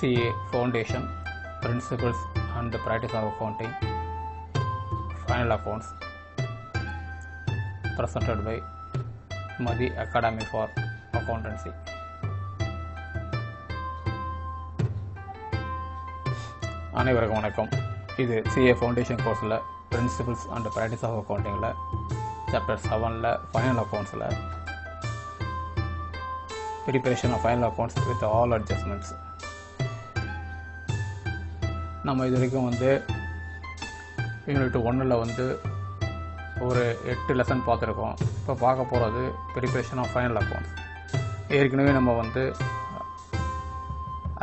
CA Foundation, Principles and Practice of Accounting, Final Accounts, presented by Madhi Academy for Accountancy. அனைவருக்கும் வணக்கம். இது CA Foundation கோர்ஸில் Principles and Practice of Accountingல Chapter 7ல Final Accountsல Preparation of Final Accounts with all adjustments. நம்ம இது வரைக்கும் unit 1ல் ஒரு 8 lesson பார்த்துருக்கோம். இப்போ பார்க்க போகிறது ப்ரிப்பரேஷன் ஆஃப் ஃபைனல் அக்கௌண்ட்ஸ். ஏற்கனவே நம்ம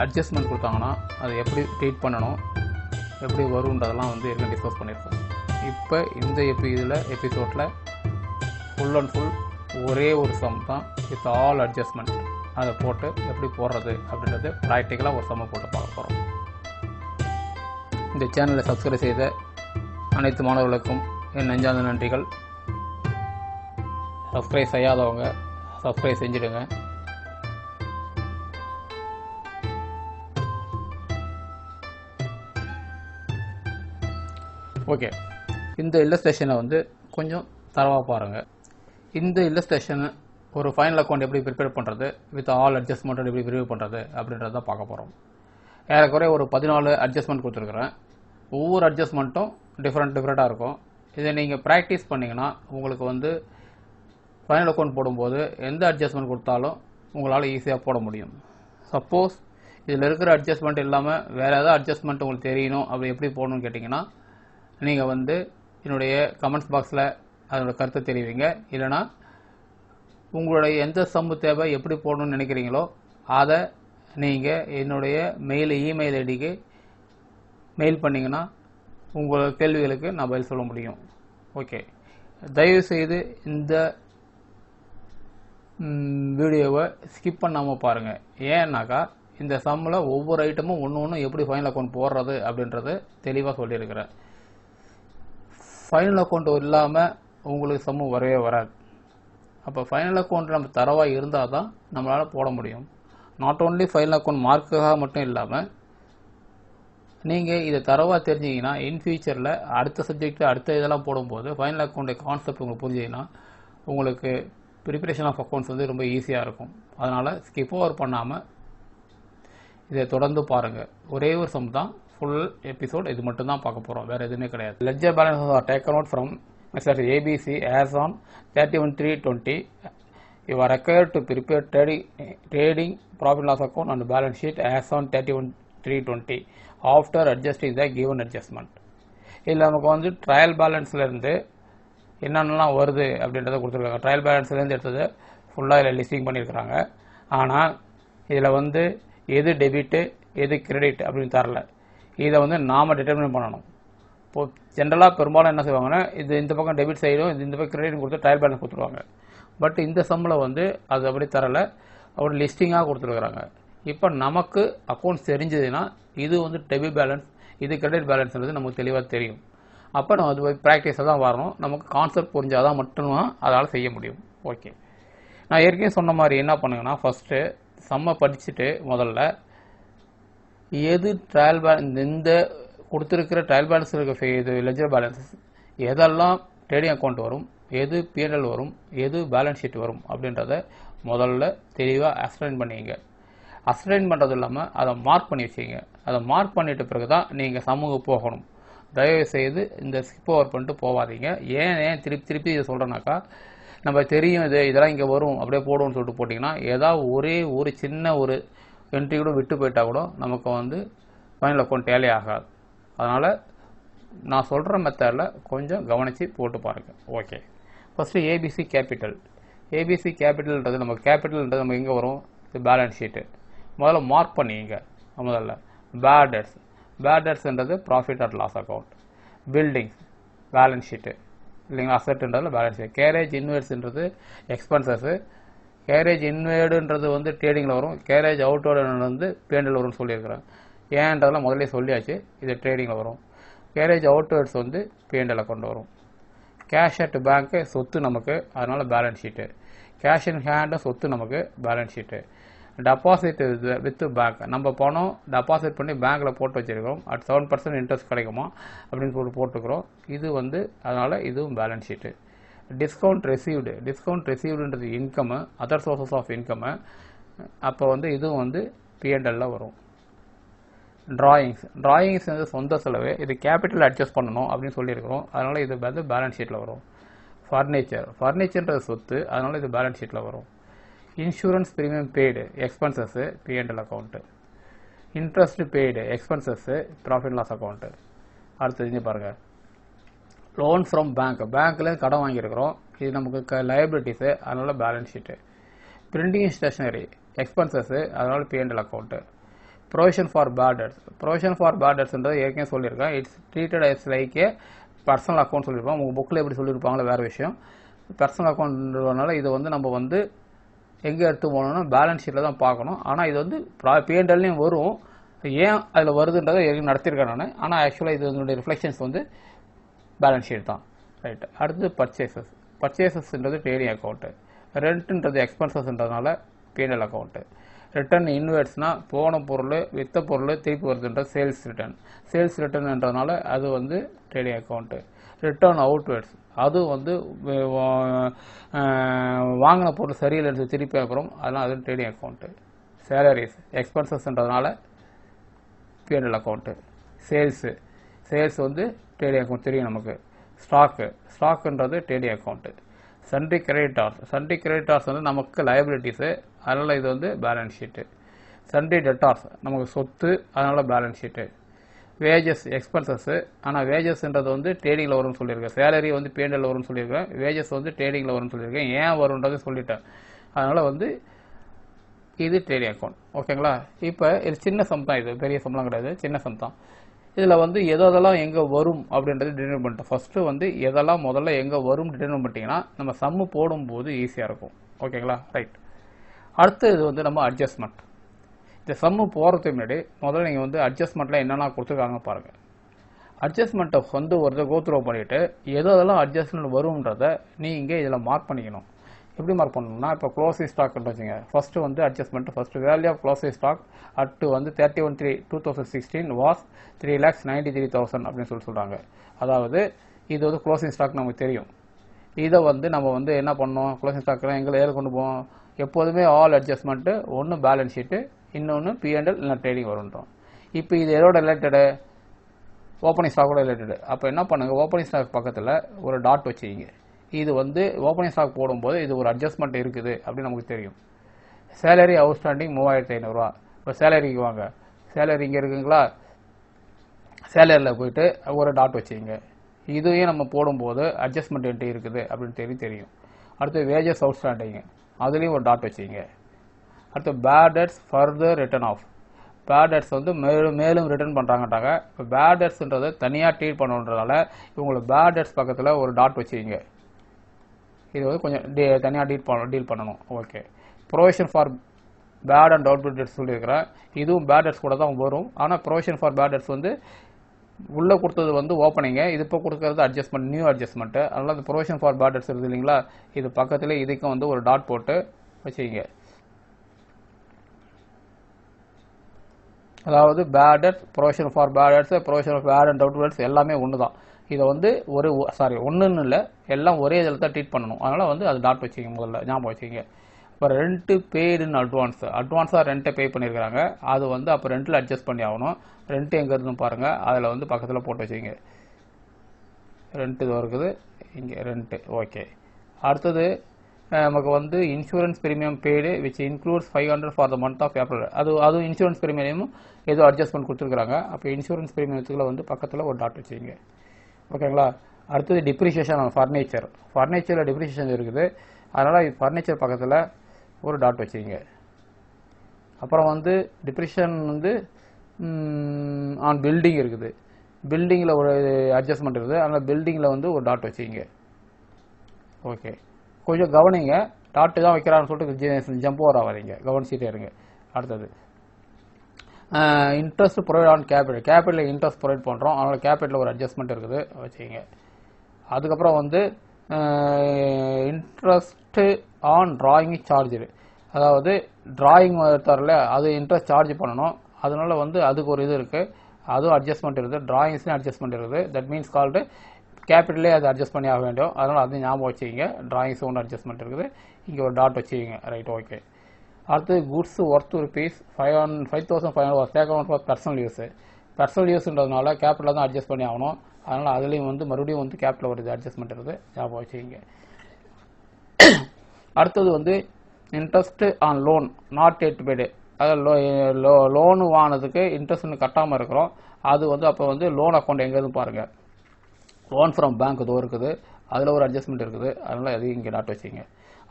அட்ஜஸ்ட்மெண்ட் கொடுத்தாங்கன்னா அது எப்படி ட்ரீட் பண்ணணும், எப்படி வரும்ன்றதெல்லாம் ஏற்கனவே டிஸ்கஸ் பண்ணியிருக்கோம். இப்போ இந்த எபிசோடில் ஃபுல் அண்ட் ஃபுல் ஒரே ஒரு சம் தான் வித் ஆல் அட்ஜஸ்ட்மெண்ட். அதை போட்டு எப்படி போடுறது அப்படின்றது ப்ராக்டிக்கலாக ஒரு சம்மை போட்டு பார்க்க போகிறோம். இந்த சேனலை சப்ஸ்கிரைப் செய்த அனைத்து மாணவர்களுக்கும் என் நெஞ்சார்ந்த நன்றிகள். சப்ஸ்கிரைப் செய்யாதவங்க சப்ஸ்கிரைப் செஞ்சுடுங்க. ஓகே, இந்த இல்லஸ்ட்ரேஷனை கொஞ்சம் தரவாக பாருங்கள். இந்த இல்லஸ்ட்ரேஷன் ஒரு ஃபைனல் அக்கௌண்ட் எப்படி ப்ரிப்பேர் பண்ணுறது, வித் ஆல் அட்ஜஸ்ட்மெண்ட் எப்படி ப்ரிப்பேர் பண்ணுறது அப்படின்றத பார்க்க போகிறோம். ஏறக்குறைய ஒரு 14 அட்ஜஸ்ட்மெண்ட் கொடுத்துருக்குறேன். ஒவ்வொரு அட்ஜஸ்ட்மெண்ட்டும் டிஃப்ரெண்ட்டாக இருக்கும். இதை நீங்கள் ப்ராக்டிஸ் பண்ணிங்கன்னா உங்களுக்கு ஃபைனல் அக்கௌண்ட் போடும்போது எந்த அட்ஜஸ்ட்மெண்ட் கொடுத்தாலும் உங்களால் ஈஸியாக போட முடியும். சப்போஸ் இதில் இருக்கிற அட்ஜஸ்ட்மெண்ட் இல்லாமல் வேறு ஏதாவது அட்ஜஸ்ட்மெண்ட் உங்களுக்கு தெரியணும், அப்படி எப்படி போடணும்னு கேட்டிங்கன்னா நீங்கள் என்னுடைய கமெண்ட்ஸ் பாக்ஸில் அதோட கருத்தை தெரிவிங்க. இல்லைனா உங்களுடைய எந்த சம்மு தேவை எப்படி போடணும்னு நினைக்கிறீங்களோ அதை நீங்கள் என்னுடைய இமெயில் ஐடிக்கு மெயில் பண்ணிங்கன்னா உங்கள் கேள்விகளுக்கு நான் பதில் சொல்ல முடியும். ஓகே, தயவுசெய்து இந்த வீடியோவை ஸ்கிப் பண்ணாமல் பாருங்கள். ஏன்னாக்கா இந்த சம்மில் ஒவ்வொரு ஐட்டமும் ஒன்று எப்படி ஃபைனல் அக்கௌண்ட் போடுறது அப்படின்றது தெளிவாக சொல்லியிருக்கிறேன். ஃபைனல் அக்கௌண்ட் இல்லாமல் உங்களுக்கு சம்மு வரவே வராது. அப்போ ஃபைனல் அக்கௌண்ட் நம்ம தரவாக இருந்தால் தான் நம்மளால் போட முடியும். நாட் ஓன்லி ஃபைனல் அக்கௌண்ட் மார்க்குக்காக மட்டும் இல்லாமல் நீங்கள் இதை தரவாக தெரிஞ்சிங்கன்னா இன் ஃபியூச்சரில் அடுத்த சப்ஜெக்ட் அடுத்த இதெல்லாம் போடும்போது ஃபைனல் அக்கௌண்ட் கான்செப்ட் உங்களுக்கு புரிஞ்சிங்கன்னா உங்களுக்கு ப்ரிப்பரேஷன் ஆஃப் அக்கௌண்ட்ஸ் ரொம்ப ஈஸியாக இருக்கும். அதனால் ஸ்கிப் ஓவர் பண்ணாமல் இதை தொடர்ந்து பாருங்கள். ஒரே ஒரு சம் தான் ஃபுல் எபிசோட், இது மட்டும் தான் பார்க்க போகிறோம், வேறு எதுவுமே கிடையாது. Ledger balance are taken out from ABC as on 31/3/20. You are required to prepare trading profit loss account and balance sheet as on 31/3/20 after adjusting the given adjustment. இதில் நமக்கு ட்ரையல் பேலன்ஸ்லேருந்து என்னென்னலாம் வருது அப்படின்றத கொடுத்துருக்காங்க. ட்ரையல் பேலன்ஸ்லேருந்து எடுத்தது ஃபுல்லாக இதில் லிஸ்டிங் பண்ணியிருக்கிறாங்க. ஆனால் இதில் எது டெபிட்டு எது கிரெடிட் அப்படின்னு தரல. இதை நாம் டிட்டர்மின் பண்ணணும். இப்போது ஜென்ரலாக பெரும்பாலும் என்ன செய்வாங்கன்னா இது இந்த பக்கம் டெபிட் சைடும் இந்த பக்கம் கிரெடிட் கொடுத்து ட்ரையல் பேலன்ஸ் கொடுத்துருவாங்க. பட் இந்த சம்மில் அது அப்படி தரலை, அப்படி லிஸ்டிங்காக கொடுத்துருக்குறாங்க. இப்போ நமக்கு அக்கௌண்ட்ஸ் தெரிஞ்சதுன்னா இது டெபிட் பேலன்ஸ் இது கிரெடிட் பேலன்ஸ்ன்றது நமக்கு தெளிவாக தெரியும். அப்போ நம்ம அது ப்ராக்டிஸாக தான் வரணும். நமக்கு கான்செப்ட் புரிஞ்சாதான் மட்டும்தான் அதால் செய்ய முடியும். ஓகே, நான் ஏற்கனவே சொன்ன மாதிரி என்ன பண்ணுங்கன்னா ஃபஸ்ட்டு சம்மை படிச்சுட்டு முதல்ல எது ட்ரையல் பேலன்ஸ் இந்த கொடுத்துருக்கிற ட்ரையல் பேலன்ஸ் இருக்க இது லெட்ஜர் பேலன்ஸஸ் எதெல்லாம் ட்ரேடிங் அக்கௌண்ட் வரும், எது P&L வரும், எது பேலன்ஸ் ஷீட் வரும் அப்படின்றத முதல்ல தெளிவாக அசைன் பண்ணிங்க. அசைன் பண்ணுறது இல்லாமல் அதை மார்க் பண்ணி வச்சுங்க. அதை மார்க் பண்ணிட்ட பிறகு தான் நீங்கள் சமூக போகணும். தயவுசெய்து இந்த ஸ்கிப் ஓவர் பண்ணிட்டு போகாதீங்க. ஏன் திருப்பி இதை சொல்கிறேன்னாக்கா நம்ம தெரியும் இதெல்லாம் இங்கே வரும் அப்படியே போடுவோம்னு சொல்லிட்டு போட்டிங்கன்னா ஏதாவது ஒரே ஒரு சின்ன ஒரு என்ட்ரி கூட விட்டு போயிட்டால் கூட நமக்கு ஃபைனல் அக்கௌண்ட் டேலி ஆகாது. அதனால் நான் சொல்கிற மெத்தடில் கொஞ்சம் கவனித்து போட்டு பாருங்கள். Okay, first ABC capital. ABC கேபிட்டல்ன்றது கேபிட்டல்ன்றது நம்ம எங்கே வரும், இது பேலன்ஸ் ஷீட்டு. முதல்ல மார்க் பண்ணிங்க. முதல்ல பேட் டெட்ஸ்ன்றது profit and loss account. Buildings balance sheet இல்லைங்களா, அசெட்ன்றதில் பேலன்ஸ் ஷீட். கேரேஜ் இன்வேர்ட்ஸ்ன்றது எக்ஸ்பென்சஸ்ஸு. கேரேஜ் இன்வேர்டுன்றது ட்ரேடிங்கில் வரும். கேரேஜ் அவுட்வேர்டு P&L வரும்னு சொல்லியிருக்கிறேன். ஏன்றதெல்லாம் முதல்ல சொல்லியாச்சு, இது ட்ரேடிங்கில் வரும். கேரேஜ் அவுட்வேர்ட்ஸ் P&L அக்கௌண்ட் வரும். கேஷ் அட் பேங்க்கு சொத்து நமக்கு, அதனால் balance sheet. Cash in hand சொத்து நமக்கு, balance sheet. Deposit with bank, நம்ம பணம் டெபாசிட் பண்ணி பேங்க்கில் போட்டு வச்சுருக்கோம், அட் 7% இன்ட்ரெஸ்ட் கிடைக்குமா அப்படின்னு சொல்லி போட்டுக்கிறோம். இது வந்து அதனால் இதுவும் பேலன்ஸ் ஷீட்டு. டிஸ்கவுண்ட் ரிசீவ்டுன்றது income, other sources of income. அப்போ வந்து இதுவும் வந்து P&L வரும். டிராயிங்ஸ் வந்து சொந்த செலவு, இது கேபிட்டல் அட்ஜஸ்ட் பண்ணணும் அப்படின்னு சொல்லியிருக்கிறோம், அதனால் இது வந்து பேலன்ஸ் ஷீட்டில் வரும். ஃபர்னிச்சர்ன்றது சொத்து, அதனால் இது பேலன்ஸ் ஷீட்டில் வரும். Insurance premium paid expenses P&L account. Interest paid expenses profit loss account. அடுத்தது பாருங்கள், லோன் ஃப்ரம் பேங்க்ல கடன் வாங்கியிருக்கிறோம், இது நமக்கு லைபிலிட்டிஸு, அதனால் balance sheet. Printing stationery expenses, அதனால் P&L account. Provision for bad டெட்ஸ்ன்றது ஏற்கனவே சொல்லியிருக்கேன், it's treated as like a personal account சொல்லியிருப்போம். உங்கள் புக்கில் எப்படி சொல்லியிருப்பாங்களோ வேறு விஷயம். பர்சனல் அக்கௌண்ட்னால இது வந்து நம்ம வந்து எங்கே எடுத்து போகணும்னா பேலன்ஸ் ஷீட்டில் தான் பார்க்கணும். ஆனால் இது வந்து P&Lலையும் வரும், ஏன் அதில் வருதுன்றதை ஏற்கனவே நடத்திருக்கேன் நான். ஆனால் ஆக்சுவலாக இது இதனுடைய ரிஃப்ளெக்ஷன்ஸ் வந்து பேலன்ஸ் ஷீட் தான். ரைட். அடுத்து பர்ச்சேசஸ்ன்றது ட்ரேடிங் அக்கௌண்ட்டு. ரெண்ட்ன்றது எக்ஸ்பென்சஸ்ன்றதுனால P&L அக்கௌண்ட்டு. ரிட்டர்ன் இன்வெர்ட்ஸ்னால் போன பொருள் விற்ற பொருள் திருப்பி வருதுன்ற சேல்ஸ் ரிட்டர்ன்ன்றதுனால அது வந்து ட்ரேடிங் அக்கௌண்ட்டு. ரிட்டர்ன் அவுட்வேர்ட்ஸ், அது வந்து வாங்கின பொருள் சரியில்லைன்னு திருப்பி அனுப்புகிறோம், அதனால் அது ட்ரேடிங் அக்கௌண்ட்டு. சேலரிஸ் எக்ஸ்பென்சஸ்ன்றதுனால P&L அக்கௌண்ட்டு. சேல்ஸ் வந்து ட்ரேடிங் அக்கௌண்ட் தெரியும் நமக்கு. ஸ்டாக்குன்றது ட்ரேடிங் அக்கௌண்ட்டு. சன்ட்ரி கிரெடிட்டார்ஸ் வந்து நமக்கு லைபிலிட்டிஸு, அதனால் இது வந்து பேலன்ஸ் ஷீட்டு. சன்ட்ரி டெட்டார்ஸ் நமக்கு சொத்து, அதனால் பேலன்ஸ் ஷீட்டு. வேஜஸ் எக்ஸ்பென்சஸ், ஆனால் வேஜஸ்ன்றது வந்து ட்ரேடிங்கில் வரும்னு சொல்லியிருக்கேன். சேலரி வந்து P&L வரும்னு சொல்லியிருக்கேன், வேஜஸ் வந்து ட்ரேடிங்கில் வரும்னு சொல்லியிருக்கேன். ஏன் வரும்ன்றது சொல்லிட்டேன், அதனால் வந்து இது ட்ரேடிங் அக்கௌண்ட். ஓகேங்களா? இப்போ இது சின்ன சம் தான், இது பெரிய சம்லாம் கிடையாது, சின்ன சம் தான். இதில் வந்து எதெல்லாம் எங்கே வரும் அப்படின்றது டிட்டர்மின் பண்ணிட்டோம். ஃபஸ்ட்டு வந்து எதெல்லாம் முதல்ல எங்கே வரும் டிட்டர்மின் பண்ணிட்டீங்கன்னா நம்ம சம்மு போடும்போது ஈஸியாக இருக்கும். ஓகேங்களா? ரைட். அடுத்து இது வந்து நம்ம அட்ஜஸ்ட்மெண்ட். இந்த சம்மு போகிறதுக்கு முன்னாடி முதல்ல நீங்கள் வந்து அட்ஜஸ்ட்மெண்ட்டில் என்னென்ன கொடுத்துருக்காங்க பாருங்கள். அட்ஜஸ்ட்மெண்ட்டை வந்து ஒரு கோத்ரோ பண்ணிவிட்டு எதெல்லாம் அட்ஜஸ்ட்மெண்ட் வரும்ன்றதை நீங்கள் இதில் மார்க் பண்ணிக்கணும். எப்படி மார்க் பண்ணணும்னா, இப்போ க்ளோசிங் ஸ்டாக்னு வச்சுங்க. ஃபஸ்ட்டு வந்து adjustment, first value of closing stock at வந்து 31/3/2016 வாஸ் 3,93,000 அப்படின்னு சொல்கிறாங்க. அதாவது இது வந்து க்ளோசிங் ஸ்டாக் நமக்கு தெரியும். இதை வந்து நம்ம வந்து என்ன பண்ணோம், க்ளோசிங் ஸ்டாக்லாம் எங்களை ஏது கொண்டு போவோம், எப்போதுமே ஆல் அட்ஜஸ்ட்மெண்ட்டு, ஒன்று பேலன்ஸ் ஷீட்டு, இன்னொன்று P&L இல்லை ட்ரேடிங் வரும்ன்றோம். இப்போ இது எதோட ரிலேட்டடு, ஓப்பனிங் ஸ்டாக்கோட ரிலேட்டடு. அப்போ என்ன பண்ணுங்கள், ஓப்பனிங் ஸ்டாக் பக்கத்தில் ஒரு டாட் வச்சுக்கிங்க. இது வந்து ஓப்பனிங் ஸ்டாக் போடும்போது இது ஒரு அட்ஜஸ்ட்மெண்ட் இருக்குது அப்படின்னு நமக்கு தெரியும். சேலரி அவுட்ஸ்டாண்டிங் 3,500 ரூபா. இப்போ சேலரிக்கு வாங்க, சேலரி இங்கே இருக்குங்களா, சேலரியில் போயிட்டு ஒரு டாட் வச்சுக்கிங்க. இதையும் நம்ம போடும்போது அட்ஜஸ்ட்மெண்ட் என்ட்ரி இருக்குது அப்படின்னு தெரியும். அடுத்து வேஜஸ் அவுட்ஸ்டாண்டிங், அதுலேயும் ஒரு டாட் வச்சுக்கிங்க. அடுத்து bad debts further return off. Bad debts வந்து மேலும் ரிட்டர்ன் பண்ணுறாங்கட்டாங்க. இப்போ பேட் டெட்ஸ்ன்றதை தனியாக ட்ரீட் பண்ணுன்றதால இவங்களுக்கு பேட் டெட்ஸ் பக்கத்தில் ஒரு டாட் வச்சுக்கிங்க. இது வந்து கொஞ்சம் தனியாக டீல் பண்ணணும். Okay. Provision for bad and doubtful debts சொல்லியிருக்கிறேன், இதுவும் பேட் டெட்ஸ் கூட தான் வரும். ஆனால் ப்ரொவிஷன் ஃபார் பேட் டெட்ஸ் வந்து உள்ளே கொடுத்தது வந்து ஓப்பனிங்க, இது இப்போ கொடுக்கறது அட்ஜஸ்ட்மெண்ட், நியூ அட்ஜஸ்ட்மெண்ட்டு. அதனால் அந்த ப்ரொவிஷன் ஃபார் பேட் டெட்ஸ் இருக்குது இல்லைங்களா, இது பக்கத்தில் இதுக்கும் வந்து ஒரு டாட் போட்டு வச்சுக்கிங்க. அதாவது bad debts, provision for bad debts, provision of bad and doubtful debts எல்லாமே ஒன்று தான். இதை வந்து ஒன்றுன்னு இல்லை, எல்லாம் ஒரே இதில் தான் ட்ரீட் பண்ணணும். அதனால் வந்து அது டாட் வச்சுக்கிங்க, முதல்ல ஞாபகம் வச்சுக்கிங்க. இப்போ ரெண்ட்டு பெய்டுன்னு அட்வான்ஸாக ரெண்ட்டை பே பண்ணியிருக்கிறாங்க, அது வந்து அப்போ ரெண்ட்டில் அட்ஜஸ்ட் பண்ணி ஆகணும். ரெண்ட்டு எங்கே இருக்குதுன்னு பாருங்கள், அதில் வந்து பக்கத்தில் போட்டு வச்சுக்கிங்க. ரெண்ட்டு இது இருக்குது இங்கே ரெண்ட்டு. ஓகே. அடுத்தது நமக்கு வந்து insurance premium paid which includes 500 for the month of April. அதுவும் இன்சூரன்ஸ் ப்ரீமியமும் ஏதோ அட்ஜஸ்ட்மெண்ட் கொடுத்துருக்காங்க. அப்போ இன்சூரன்ஸ் ப்ரீமியத்துக்குள்ள வந்து பக்கத்தில் ஒரு டாட் வச்சுக்கிங்க. ஓகேங்களா? அடுத்தது டிப்ரிஷியேஷன் ஆஃப் ஃபர்னிச்சரில் டிப்ரிஷியேஷன் இருக்குது, அதனால் ஃபர்னிச்சர் பக்கத்தில் ஒரு டாட் வச்சுக்கிங்க. அப்புறம் வந்து டிப்ரிஷியேஷன் வந்து ஆன் பில்டிங் இருக்குது, பில்டிங்கில் ஒரு அட்ஜஸ்ட்மெண்ட் இருக்குது, அதனால் பில்டிங்கில் வந்து ஒரு டாட் வச்சுக்கிங்க. ஓகே. கொஞ்சம் கவனிங்க, டாட்டு தான் வைக்கிறான்னு சொல்லிட்டு ஜம்ப் ஓவர் ஆகாதீங்க, கவனிச்சிட்டே இருங்க. அடுத்தது interest provide on capital interest provide பண்ணுறோம், அதனால் கேபிட்டலில் ஒரு அட்ஜஸ்ட்மெண்ட் இருக்குது வச்சுக்கிங்க. அதுக்கப்புறம் வந்து இன்ட்ரெஸ்ட்டு ஆன் டிராயிங் சார்ஜ், அதாவது டிராயிங் தரல அது இன்ட்ரெஸ்ட் சார்ஜ் பண்ணணும். அதனால வந்து அதுக்கு ஒரு இது இருக்குது, அதுவும் அட்ஜஸ்ட்மெண்ட் இருக்குது. டிராயிங்ஸ்லேயும் அட்ஜஸ்ட்மெண்ட் இருக்குது. தட் மீன்ஸ் கால்டு கேபிட்டலே அது அட்ஜஸ்ட் பண்ணி ஆக வேண்டும். அதனால் அது ஞாபகம் வச்சுக்கிங்க. டிராயிங்ஸ் ஒன்று அட்ஜஸ்ட்மெண்ட் இருக்குது. இங்கே ஒரு டாட் வச்சுக்கிங்க. Right, okay. அடுத்து goods worth rupees 5,500 was taken for personal use. Personal யூஸ்ன்றதுனால கேபிட்டலில் தான் அட்ஜஸ்ட் பண்ணி ஆகணும். அதனால் அதுலேயும் வந்து மறுபடியும் வந்து கேபிட்டல் வருது, அட்ஜஸ்ட்மெண்ட் இருக்குது, ஞாபகம் வச்சுக்கிங்க. அடுத்தது வந்து interest on loan not yet paid. அதாவது லோனு வாங்கினதுக்கு இன்ட்ரெஸ்ட் கட்டாமல் இருக்கிறோம். அது வந்து அப்போ வந்து லோன் அக்கௌண்ட் எங்கேருந்து பாருங்கள், லோன் ஃப்ரம் பேங்க் இதோ இருக்குது, அதில் ஒரு அட்ஜஸ்ட்மெண்ட் இருக்குது. அதனால் அதையும் இங்கே டாட் வச்சுங்க.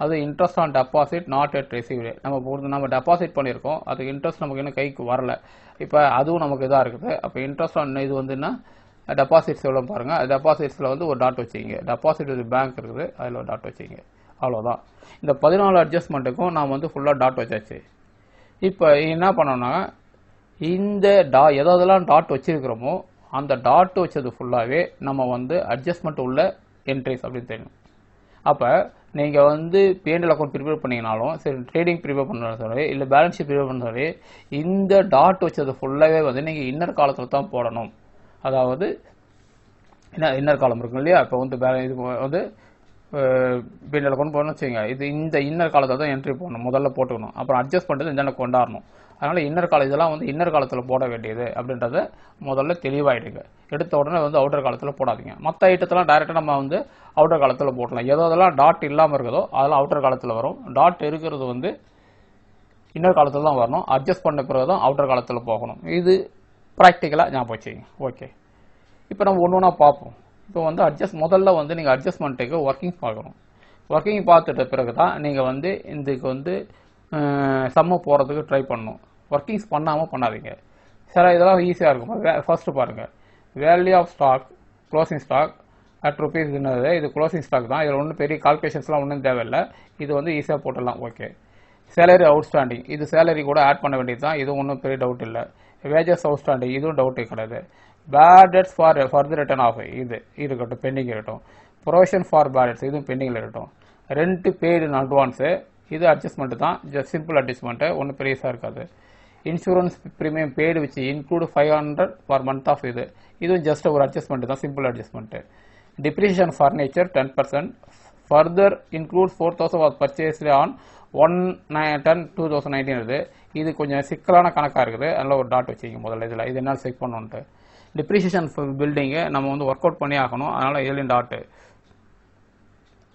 அது interest on deposit not yet received. நம்ம டெபாசிட் பண்ணியிருக்கோம், அதுக்கு இன்ட்ரெஸ்ட் நமக்கு இன்னும் கைக்கு வரல. இப்போ அதுவும் நமக்கு இதாக இருக்குது. அப்போ இன்ட்ரெஸ்ட் ஆன் இது வந்துன்னா டெபாசிட்ஸ் எவ்வளோ பாருங்கள். டெபாசிட்ஸில் வந்து ஒரு டாட் வச்சுக்கிங்க. டெபாசிட் இது பேங்க் இருக்குது, அதில் ஒரு டாட் வச்சுக்கிங்க. அவ்வளோதான். இந்த 14 அட்ஜஸ்ட்மெண்ட்டுக்கும் நாம் வந்து ஃபுல்லாக டாட் வச்சாச்சு. இப்போ என்ன பண்ணோம்னா இந்த எதெல்லாம் டாட் வச்சிருக்கிறோமோ அந்த டாட் வச்சது ஃபுல்லாகவே நம்ம வந்து அட்ஜஸ்ட்மெண்ட் உள்ள என்ட்ரிஸ் அப்படின்னு தெரியும். அப்போ நீங்கள் வந்து P&L அக்கௌண்ட் ப்ரிப்பேர் பண்ணிங்கனாலும் சரி, ட்ரேடிங் ப்ரிப்பேர் பண்ணாலும் சரி, இல்லை பேலன்ஸ் ஷீட் ப்ரிப்பேர் பண்ணாலும் சரி, இந்த டாட் வச்சது ஃபுல்லாகவே வந்து நீங்கள் இன்னர் காலத்தில் தான் போடணும். அதாவது இன்னர் காலம் இருக்கும் இல்லையா, இப்போ வந்து இது வந்து P&L அக்கௌண்ட் போடணும்னு வச்சுங்க, இது இந்த இன்னர் காலத்தில் தான் என்ட்ரி போடணும், முதல்ல போட்டுக்கணும். அப்புறம் அட்ஜஸ்ட் பண்ணிட்டு இந்த கொண்டாடணும். அதனால் இன்னர் காலம் இதெல்லாம் வந்து இன்னர் காலத்தில் போட வேண்டியது அப்படின்றத முதல்ல தெளிவாயிடுங்க. எடுத்த உடனே வந்து அவுட்டர் காலத்தில் போடாதீங்க. மற்ற ஐட்டத்தெல்லாம் டைரெக்டாக நம்ம வந்து அவுட்டர் காலத்தில் போடலாம். எதெல்லாம் டாட் இல்லாமல் இருக்குதோ அதெல்லாம் அவுட்டர் காலத்தில் வரும். டாட் இருக்கிறது வந்து இன்னர் காலத்தில் தான் வரணும். அட்ஜஸ்ட் பண்ண பிறகு தான் அவுட்டர் காலத்தில் போகணும். இது ப்ராக்டிக்கலாக ஞாபகம் வச்சுங்க. ஓகே, இப்போ நம்ம ஒன்று ஒன்றா பார்ப்போம். இப்போ வந்து முதல்ல வந்து நீங்கள் அட்ஜஸ்ட்மெண்ட்டுக்கு ஒர்க்கிங் பார்க்கணும். ஒர்க்கிங் பார்த்துட்ட பிறகு தான் நீங்கள் வந்து இதுக்கு வந்து சம்மு போகிறதுக்கு ட்ரை பண்ணணும். ஒர்க்கிங்ஸ் பண்ணாமல் பண்ணாதீங்க. சில இதெல்லாம் ஈஸியாக இருக்கும். ஃபர்ஸ்ட்டு பாருங்கள், value of stock closing stock at rupees என்னது, இது க்ளோசிங் ஸ்டாக் தான். இதில் ஒன்றும் பெரிய கால்குலேஷன்ஸ்லாம் ஒன்றும் தேவையில்லை. இது வந்து ஈஸியாக போட்டுடலாம். ஓகே, சேலரி அவுட்ஸ்டாண்டிங், இது சேலரி கூட ஆட் பண்ண வேண்டியது தான். இது ஒன்றும் பெரிய டவுட் இல்லை. வேஜஸ் அவுட்ஸ்டாண்டிங், இதுவும் டவுட்டே கிடையாது. Bad debts for further return off, இது இருக்கட்டும், பெண்டிங் இருக்கட்டும். ப்ரொவிஷன் ஃபார் பேட் டெட்ஸ், இதுவும் பெண்டிங்கில் இருக்கட்டும். ரெண்ட் பெய்டு இன் அட்வான்ஸு, இது அட்ஜஸ்ட்மெண்ட் தான், ஜஸ்ட் சிம்பிள் அட்ஜஸ்ட்மெண்ட்டு, ஒன்றும் பெரியசாக இருக்காது. Insurance premium paid which include 500 per month of, இதுவும் ஜஸ்ட் ஒரு அட்ஜஸ்ட்மெண்ட் தான், simple adjustment. Depreciation furniture 10%, further include 4,000 was purchased on 1/10/2019. இது கொஞ்சம் சிக்கலான கணக்காக இருக்குது, அதனால் ஒரு டாட் வச்சுக்கிங்க முதல்ல. இதில் இது என்ன செக் பண்ணணுன்ட்டு. டிப்ரிசியேஷன் பில்டிங்கை நம்ம வந்து ஒர்க் அவுட் பண்ணி ஆகணும், அதனால் இதுலேயும் டாட்டு.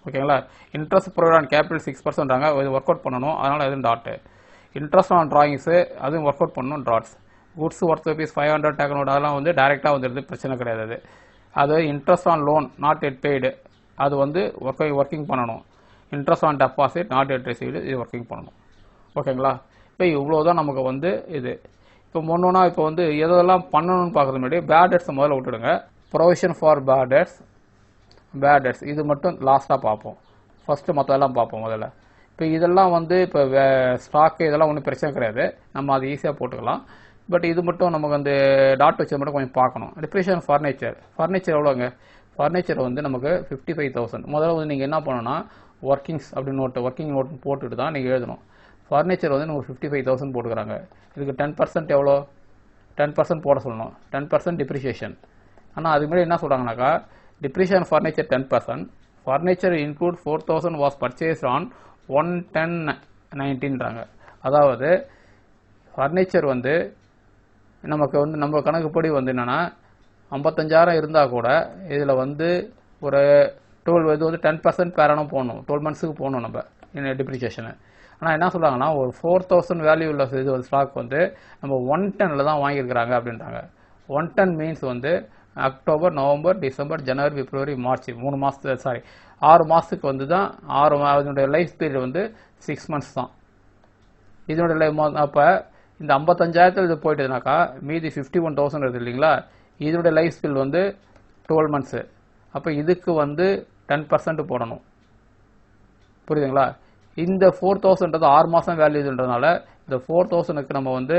ஓகேங்களா. இன்ட்ரெஸ்ட் ப்ரொவைட் ஆன் கேபிட்டல் 6%, இது ஒர்க் அவுட் பண்ணணும், அதனால் எதுவும் டாட்டு. இன்ட்ரெஸ்ட் ஆன் டிராயிங்ஸு, அதுவும் ஒர்க் அவுட் பண்ணணும், dots. Goods worth rupees 500 taken out, அதெல்லாம் வந்து டைரெக்டாக வந்துடுது, பிரச்சனை கிடையாது. அது interest on loan not yet paid, அது வந்து ஒர்க்கிங் பண்ணணும். Interest on deposit not yet received, இது ஒர்க்கிங் பண்ணணும். ஓகேங்களா. இப்போ இவ்வளோதான் நமக்கு வந்து இது. இப்போ ஒன்றுனா இப்போ வந்து எதெல்லாம் பண்ணணும்னு பார்க்குறது முன்னாடி பேட் டெட்ஸை முதல்ல விட்டுடுங்க. ப்ரொவிஷன் ஃபார் பேட் டெட்ஸ் இது மட்டும் லாஸ்ட்டாக பார்ப்போம். ஃபஸ்ட்டு மற்றதெல்லாம் பார்ப்போம் முதல்ல. இப்போ இதெல்லாம் வந்து இப்போ ஸ்டாக்கு இதெல்லாம் ஒன்றும் பிரச்சனை கிடையாது, நம்ம அது ஈஸியாக போட்டுக்கலாம். பட் இது மட்டும் நமக்கு அந்த டாட் வச்சது மட்டும் கொஞ்சம் பார்க்கணும். டிப்ரிசியேஷன் ஃபர்னிச்சர் எவ்வளோங்க? ஃபர்னிச்சர் வந்து நமக்கு 55,000. முதல்ல வந்து நீங்கள் என்ன பண்ணணும்னா ஒர்க்கிங்ஸ் அப்படின்னு ஒர்க்கிங் நோட் போட்டுட்டு தான் நீங்கள் எழுதணும். ஃபர்னிச்சர் வந்து நமக்கு 55,000 போட்டுக்கிறாங்க. இதுக்கு 10% எவ்வளோ? 10% போட சொல்லணும். 10% டிப்ரிசியேஷன். ஆனால் அதுக்கு முன்னாடி என்ன சொல்கிறாங்கனாக்கா, depreciation furniture 10%, furniture include 4,000 was purchase on 1/10/19. அதாவது ஃபர்னிச்சர் வந்து நமக்கு வந்து நம்ம கணக்குப்படி வந்து என்னென்னா 55,000 இருந்தால் கூட இதில் வந்து ஒரு 12 இது வந்து 10% பேரானும் போடணும், 12 மந்த்ஸுக்கு போகணும் நம்ம டிப்ரிசியேஷனு. ஆனால் என்ன சொல்கிறாங்கன்னா ஒரு 4,000 வேல்யூ உள்ள இது ஸ்டாக் வந்து நம்ம 110 தான் வாங்கியிருக்கிறாங்க அப்படின்றாங்க. 110 மீன்ஸ் வந்து அக்டோபர், நவம்பர், டிசம்பர், ஜனவரி, பிப்ரவரி, மார்ச் 6 மாதத்துக்கு வந்து தான் இதனுடைய லைஃப் பீரியட் வந்து 6 months தான் இதனுடைய. அப்போ இந்த 55,000 இது போயிட்டுனாக்கா மீதி 51,000 இருக்குது இல்லைங்களா, இதனுடைய லைஃப் ஸ்பில் வந்து 12 months. அப்போ இதுக்கு வந்து 10% போடணும், புரியுதுங்களா. இந்த 4,000 6 மாதம் வேல்யூ இதுன்றதுனால இந்த 4,000க்கு நம்ம வந்து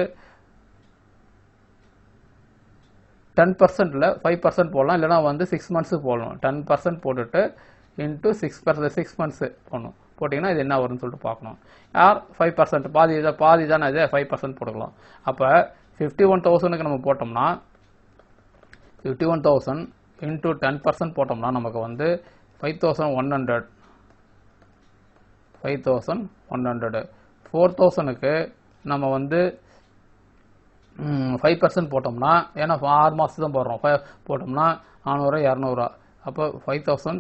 10%ல் 5% போடலாம், இல்லைனா வந்து 6 months போடணும். 10% போட்டுட்டு இன்ட்டு 6 months போடணும். போட்டிங்கன்னா இது என்ன வரும்னு சொல்லிட்டு பார்க்கணும். ஆர் 5% பாதி தானே இது 5% போட்டுக்கலாம். அப்போ 51,000க்கு நம்ம போட்டோம்னா 51,000 இன்ட்டு 10% போட்டோம்னா நமக்கு வந்து 5,100 4,000க்கு நம்ம வந்து 5% போட்டோம்னா, ஏன்னா 6 மாதம் தான் போடுறோம், போட்டோம்னா 400 200. அப்போ 5,000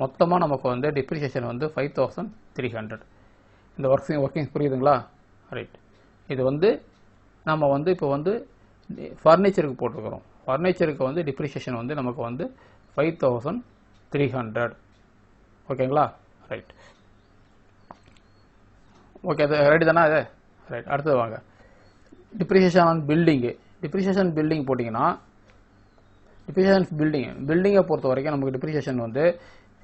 மொத்தமாக நமக்கு வந்து டிப்ரிசியேஷன் வந்து 5,300. இந்த ஒர்க்கிங் புரியுதுங்களா? ரைட். இது வந்து நம்ம வந்து இப்போ வந்து ஃபர்னிச்சருக்கு போட்டுக்கிறோம். ஃபர்னிச்சருக்கு வந்து டிப்ரிசியேஷன் வந்து நமக்கு வந்து 5,300. ஓகேங்களா? ரைட். ஓகே, அது ரெடி தானே அது? ரைட். அடுத்தது வாங்க, depreciation on building. Depreciation building போட்டிங்கன்னா, டிப்ரிசியேஷன் பில்டிங்கை பொறுத்த வரைக்கும் நமக்கு டிப்ரிசியேஷன் வந்து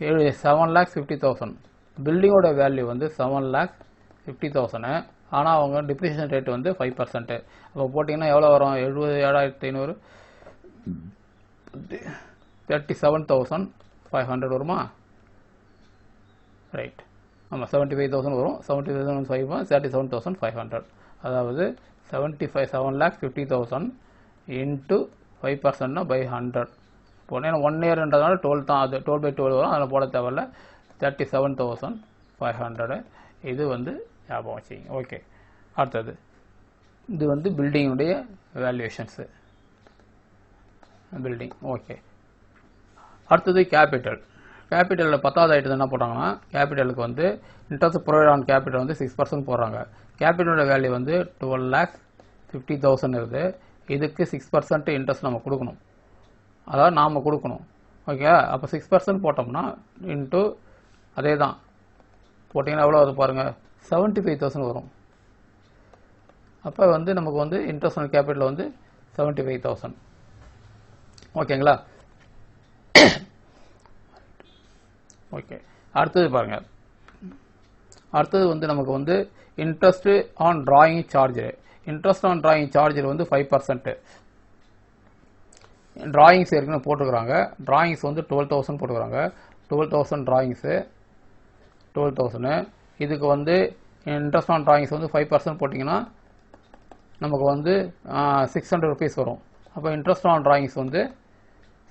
7,50,000. பில்டிங்கோட வேல்யூ வந்து 7,50,000. ஆனால் அவங்க டிப்ரிசியேஷன் ரேட் வந்து 5%. அப்போ போட்டிங்கன்னா எவ்வளோ வரும்? 77,500 37,500 வருமா? ரைட். ஆமாம், 75,000 வரும். 75,500 37,500. அதாவது 7,50,000 இன்ட்டு 5%னா பை 100 போனால் 1 இயர்ன்றதுனால 12 தான், அது 12/12 வரும். அதில் போட தேவையில்ல. 37,500. இது வந்து ஞாபகம் வச்சுக்கிங்க. ஓகே. அடுத்தது இது வந்து பில்டிங்குடைய வேல்யூவேஷன்ஸு. Building okay. அடுத்தது கேபிட்டல். கேபிட்டலில் 10வது ஐட்டத்தில் என்ன போட்டாங்கன்னா, கேபிட்டலுக்கு வந்து இன்ட்ரெஸ்ட் ப்ரொவைட் ஆன் கேபிட்டல் வந்து 6% போடுறாங்க. கேபிட்டலோட வேல்யூ வந்து 12,50,000 இருக்குது. இதுக்கு 6% இன்ட்ரெஸ்ட் நம்ம கொடுக்கணும், அதாவது நாம் கொடுக்கணும். ஓகே. அப்போ 6% போட்டோம்னா இன்ட்டு அதே தான் போட்டிங்கன்னா எவ்வளோ வருது பாருங்கள், 75,000 வரும். அப்போ வந்து நமக்கு வந்து இன்ட்ரெஸ்ட் ஆன் கேபிட்டல் வந்து 75,000. ஓகேங்களா? ஓகே. அடுத்தது பாருங்கள், அடுத்தது வந்து நமக்கு வந்து interest on drawing charger. Interest on drawing charger வந்து 5%. டிராயிங்ஸ் ஏற்கனவே போட்டுக்கிறாங்க. டிராயிங்ஸ் வந்து 12,000 போட்டுக்கிறாங்க. 12,000 டிராயிங்ஸு 12,000. இதுக்கு வந்து இன்ட்ரெஸ்ட் ஆன் டிராயிங்ஸ் வந்து 5% போட்டிங்கன்னா நமக்கு வந்து 600 rupees வரும். அப்போ இன்ட்ரெஸ்ட் ஆன் டிராயிங்ஸ் வந்து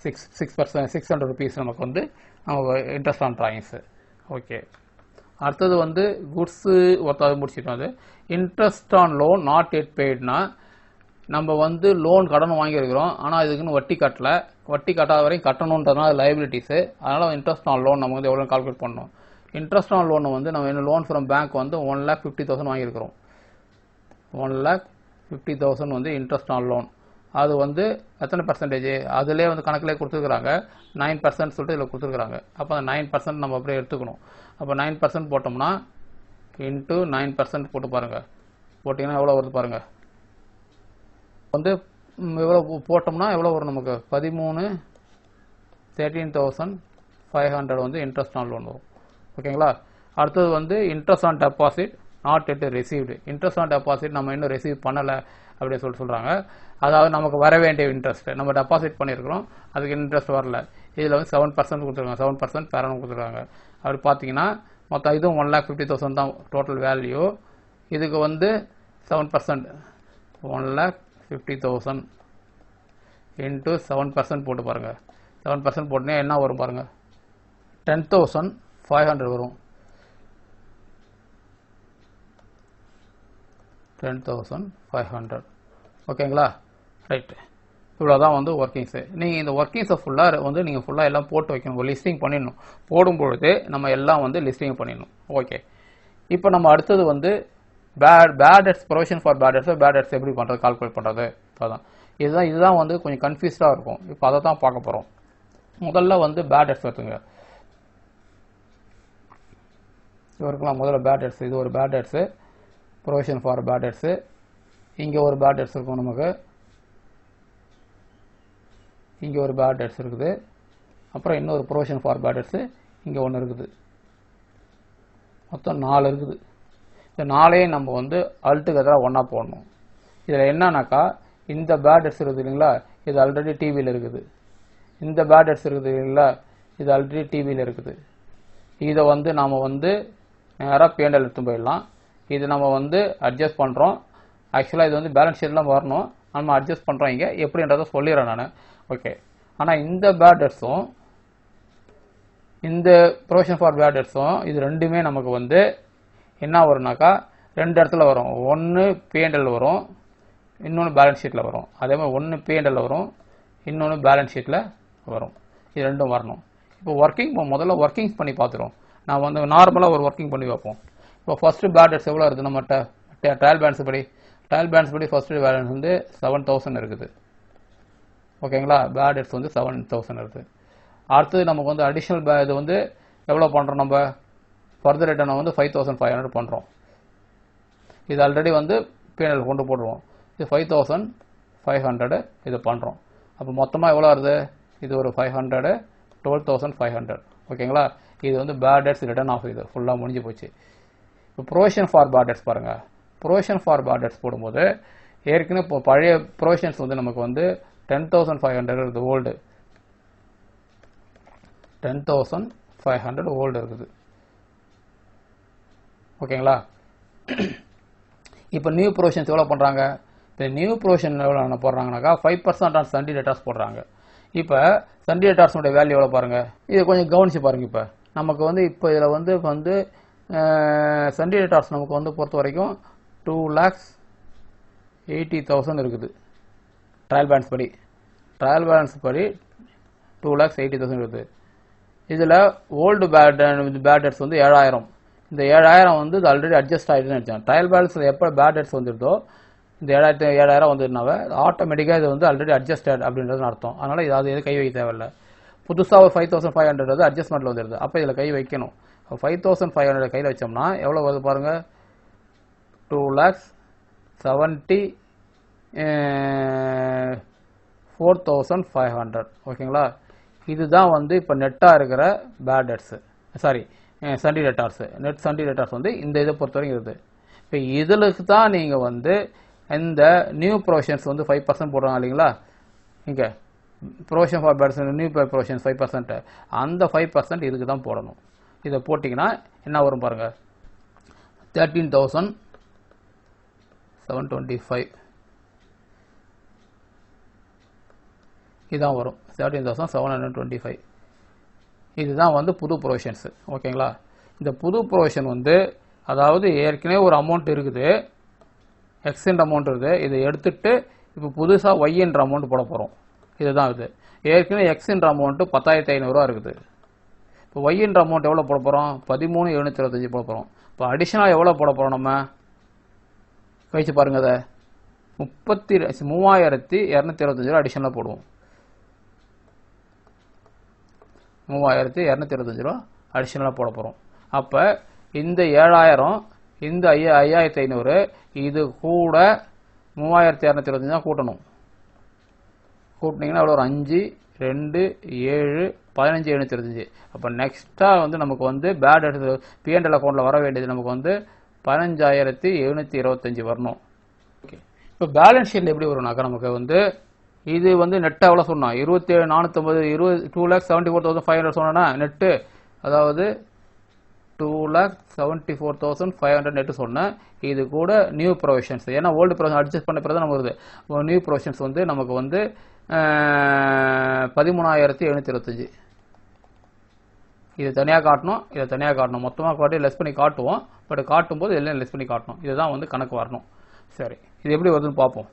600 rupees நமக்கு வந்து நமக்கு இன்ட்ரெஸ்ட் ஆன் டிராயிங்ஸு. ஓகே. அடுத்தது வந்து குட்ஸு ஒருத்தது முடிச்சிட்டோம். அது interest on loan not yet பெய்ட்னா, நம்ம வந்து லோன் கடன் வாங்கியிருக்கிறோம், ஆனால் இதுக்குன்னு வட்டி கட்டலை. வட்டி கட்டாத வரையும் கட்டணுன்றதுனால லைபிலிட்டிஸு. அதனால் இன்ட்ரெஸ்ட் ஆன் லோன் நம்ம வந்து எவ்வளோ கால்குலேட் பண்ணணும். இன்ட்ரெஸ்ட் ஆன் லோன் வந்து நம்ம என்ன லோன் ஃப்ரம் பேங்க் வந்து 1,50,000 வாங்கியிருக்கிறோம். 1,50,000 வந்து இன்ட்ரெஸ்ட் ஆன் லோன். அது வந்து எத்தனை பர்சன்டேஜ் அதிலே வந்து கணக்கிலே கொடுத்துருக்குறாங்க, 9% சொல்லிட்டு இதில் கொடுத்துருக்குறாங்க. அப்போ அந்த 9% நம்ம அப்படியே எடுத்துக்கணும். அப்போ 9% போட்டோம்னா இன்ட்டு 9% போட்டு பாருங்கள். போட்டிங்கன்னா எவ்வளோ வருது பாருங்கள். வந்து எவ்வளோ போட்டோம்னா எவ்வளோ வரும் நமக்கு? 13,500 வந்து இன்ட்ரெஸ்ட் ஆன் லோன் வரும். ஓகேங்களா? அடுத்தது வந்து interest on deposit not yet received. Interest on deposit நம்ம இன்னும் ரிசீவ் பண்ணலை அப்படின்னு சொல்கிறாங்க. அதாவது நமக்கு வர வேண்டிய இன்ட்ரெஸ்ட் நம்ம டெபாசிட் பண்ணியிருக்கிறோம், அதுக்கு இன்ட்ரெஸ்ட் வரல. இதில் வந்து 7% கொடுத்துருக்காங்க. 7% பேரண்ட் கொடுத்துருக்காங்க. அப்படி பார்த்தீங்கன்னா மொத்தம் இதுவும் 1,50,000 தான் டோட்டல் வேல்யூ. இதுக்கு வந்து 7% 1,50,000 இன்ட்டு 7% போட்டு பாருங்கள். 7% போட்டுனே என்ன வரும் பாருங்கள், 10,500 வரும். 10,500. ஓகேங்களா? ரைட்டு. இவ்வளோ தான் வந்து ஒர்க்கிங்ஸு. நீங்கள் இந்த ஒர்க்கிங்ஸை ஃபுல்லாக வந்து நீங்கள் ஃபுல்லாக எல்லாம் போட்டு வைக்கணும், லிஸ்டிங் பண்ணிடணும். போடும்பொழுது நம்ம எல்லாம் வந்து லிஸ்டிங் பண்ணிடணும். ஓகே. இப்போ நம்ம அடுத்தது வந்து bad debts provision for bad debts எப்படி பண்ணுறது, கால்குலேட் பண்ணுறது. அதான் இதுதான் வந்து கொஞ்சம் கன்ஃபியூஸ்டாக இருக்கும். இப்போ அதை தான் பார்க்க போகிறோம். முதல்ல வந்து பேட் டெட்ஸ் எடுத்துங்க. இவருக்கெல்லாம் முதல்ல பேட் டெட்ஸ், இது ஒரு bad debts, provision for bad டெட்ஸு. இங்கே ஒரு பேட் டெட்ஸ் இருக்கும், நமக்கு இங்கே ஒரு பேட் டெட்ஸ் இருக்குது. அப்புறம் இன்னொரு ப்ரொவிஷன் ஃபார் பேட் டெட்ஸு இங்கே ஒன்று இருக்குது. மொத்தம் 4 இருக்குது. இந்த 4ஐயும் நம்ம வந்து அல்டுகெதராக ஒன்றா போடணும். இதில் என்னன்னாக்கா, இந்த பேட் டெட்ஸ் இருக்குது இல்லைங்களா, இது ஆல்ரெடி டிவியில் இருக்குது. இந்த பேட் டெட்ஸ் இருக்குது இல்லைங்களா, இது ஆல்ரெடி டிவியில் இருக்குது. இதை வந்து நாம் வந்து நேராக P&L எடுத்து போயிடலாம். இது நம்ம வந்து அட்ஜஸ்ட் பண்ணுறோம். ஆக்சுவலாக இது வந்து பேலன்ஸ் ஷீட்லாம் வரணும், நம்ம அட்ஜஸ்ட் பண்ணுறோம் இங்கே எப்படின்றத சொல்லிடுறேன் நான். ஓகே, ஆனால் இந்த பேட் டெட்ஸும் இந்த ப்ரொவிஷன் ஃபார் பேட் டெட்ஸும் இது ரெண்டுமே நமக்கு வந்து என்ன வரும்னாக்கா ரெண்டு இடத்துல வரும். ஒன்று P&L வரும், இன்னொன்று பேலன்ஸ் ஷீட்டில் வரும். அதே மாதிரி ஒன்று P&L வரும், இன்னொன்று பேலன்ஸ் ஷீட்டில் வரும். இது ரெண்டும் வரணும். இப்போ முதல்ல ஒர்க்கிங்ஸ் பண்ணி பார்த்துருவோம். நான் வந்து நார்மலாக ஒரு ஒர்க்கிங் பண்ணி வைப்போம். இப்போ ஃபஸ்ட்டு பேட் டெட்ஸ் எவ்வளோ இருக்குது நம்மகிட்ட ட்ரையல் பேலன்ஸ் படி ஃபஸ்ட்டு பேலன்ஸ் வந்து 7000 இருக்குது. ஓகேங்களா, பேட் டெட்ஸ் வந்து 7000 இருக்குது. அடுத்தது நமக்கு வந்து அடிஷ்னல் இது வந்து எவ்வளோ பண்ணுறோம், நம்ம ஃபர்தர் ரிட்டர்னை வந்து 5500 பண்ணுறோம். இது ஆல்ரெடி வந்து P&L கொண்டு போடுவோம். இது 5500 இது பண்ணுறோம். அப்போ மொத்தமாக எவ்வளோ வருது, இது ஒரு 500, 12500. ஓகேங்களா, இது வந்து பேட் டெட்ஸ் ரிட்டர்ன் ஆஃப், இது ஃபுல்லாக முடிஞ்சு போச்சு. இப்போ ப்ரொவிஷன் ஃபார் பேட் டெட்ஸ் பாருங்கள். ப்ரொவிஷன் ஃபார் பேட் டெட்ஸ் போடும்போது ஏற்கனவே இப்போ பழைய ப்ரொவிஷன்ஸ் வந்து நமக்கு வந்து 10500 இருக்குது, ஓல்டு 10500 ஓல்டு இருக்குது. ஓகேங்களா, இப்போ நியூ ப்ரொவிஷன்ஸ் எவ்வளோ பண்ணுறாங்க, இப்போ நியூ ப்ரொவிஷன் எவ்வளோ போடுறாங்கனாக்கா 5% ஆன் சண்டே டேட்டாஸ் போடுறாங்க. இப்போ சண்டே டேட்டாஸோட வேல்யூ எவ்வளோ பாருங்கள், இதை கொஞ்சம் கவனித்து பாருங்கள். இப்போ நமக்கு வந்து இப்போ இதில் வந்து சண்டே டேட்டாஸ் நமக்கு வந்து பொறுத்த வரைக்கும் 2,80,000 இருக்குது. ட்ரையல் பேலன்ஸ் படி 2,80,000 இருக்குது. இதில் ஓல்டு பேட் டெட்ஸ் வந்து 7000. இந்த 7000 வந்து இது ஆல்ரெடி அட்ஜஸ்ட் ஆகிடுதுன்னு நினச்சேன். ட்ரையல் பேலன்ஸில் எப்போ பேட் டெட்ஸ் வந்துருதோ இந்த 7000 வந்துருந்தாவே ஆட்டோமேட்டிக்காக இது வந்து ஆல்ரெடி அட்ஜஸ்டட் அப்படின்றது அர்த்தம். அதனால் இது கை வைக்க தேவையில்லை. புதுசாக ஒரு 5500 வந்து அட்ஜஸ்ட்மெண்ட்டில் வந்துடுது. அப்போ இதில் கை வைக்கணும். 5500 கையில் வச்சோம்னா எவ்வளோ வருது பாருங்கள், 2,74,500. ஓகேங்களா, இதுதான் வந்து இப்போ நெட்டாக இருக்கிற bad debts, sundry debtors. Net sundry debtors வந்து இந்த இதை பொறுத்த வரைக்கும் இருக்குது. இப்போ இதிலுக்கு தான் நீங்கள் வந்து இந்த நியூ ப்ரொவிஷன்ஸ் வந்து 5% போடுறாங்க இல்லைங்களா, இங்கே provision for bad debts new provisions 5%, அந்த 5% இதுக்கு தான் போடணும். இதை போட்டிங்கன்னா என்ன வரும் பாருங்கள், 13,725 இதான் வரும். 13,725 இதுதான் வந்து புது ப்ரொவிஷன்ஸு. ஓகேங்களா, இந்த புது ப்ரொவிஷன் வந்து அதாவது ஏற்கனவே ஒரு அமௌண்ட் இருக்குது, எக்ஸ்ன்ற அமௌண்ட் இருக்குது. இதை எடுத்துட்டு இப்போ புதுசாக ஒய்ன்ற அமௌண்ட் போட போகிறோம். இதுதான் இது. ஏற்கனவே எக்ஸ்ன்ற அமௌண்ட்டு 10,500 இருக்குது. இப்போ ஒய்ன்ற அமௌண்ட் எவ்வளோ போட போகிறோம், 13,725 போட போகிறோம். இப்போ அடிஷனலாக எவ்வளோ போட போகிறோம், நம்ம கழிச்சு பாருங்க, அதை 3,225 அடிஷனலாக போடுவோம். 3,225 அடிஷனலாக போட போகிறோம். அப்போ இந்த 7000 இந்த 5,500 இது கூட 3,225 தான் கூட்டணும். கூட்டினீங்கன்னா அவ்வளோ ஒரு 5, 2, 7, 15,725. அப்போ நெக்ஸ்ட்டாக வந்து நமக்கு வந்து பேட் P&L அக்கௌண்ட்டில் வர வேண்டியது நமக்கு வந்து 15,725 வரணும். ஓகே, இப்போ பேலன்ஸ் ஷீட்டில் எப்படி வரும்னாக்கா நமக்கு வந்து இது வந்து நெட்டாக எவ்வளோ சொன்னோம், 27,450 2,74,500 சொன்னா நெட்டு, அதாவது 2,74,500 நெட்டு சொன்னேன். இது கூட நியூ ப்ரொவிஷன்ஸ், ஏன்னா ஓல்டு ப்ரொவிஷன் அட்ஜஸ்ட் பண்ண பிறகு நமக்கு வருது. நியூ ப்ரொவிஷன்ஸ் வந்து நமக்கு வந்து 13,725. இது தனியாக காட்டணும், இதை தனியாக காட்டணும். மொத்தமாக காட்டி லெஸ் பண்ணி காட்டுவோம். பட் காட்டும்போது எல்லாம் லெஸ் பண்ணி காட்டணும். இதுதான் வந்து கணக்கு வரணும். சரி, இது எப்படி வருதுன்னு பார்ப்போம்.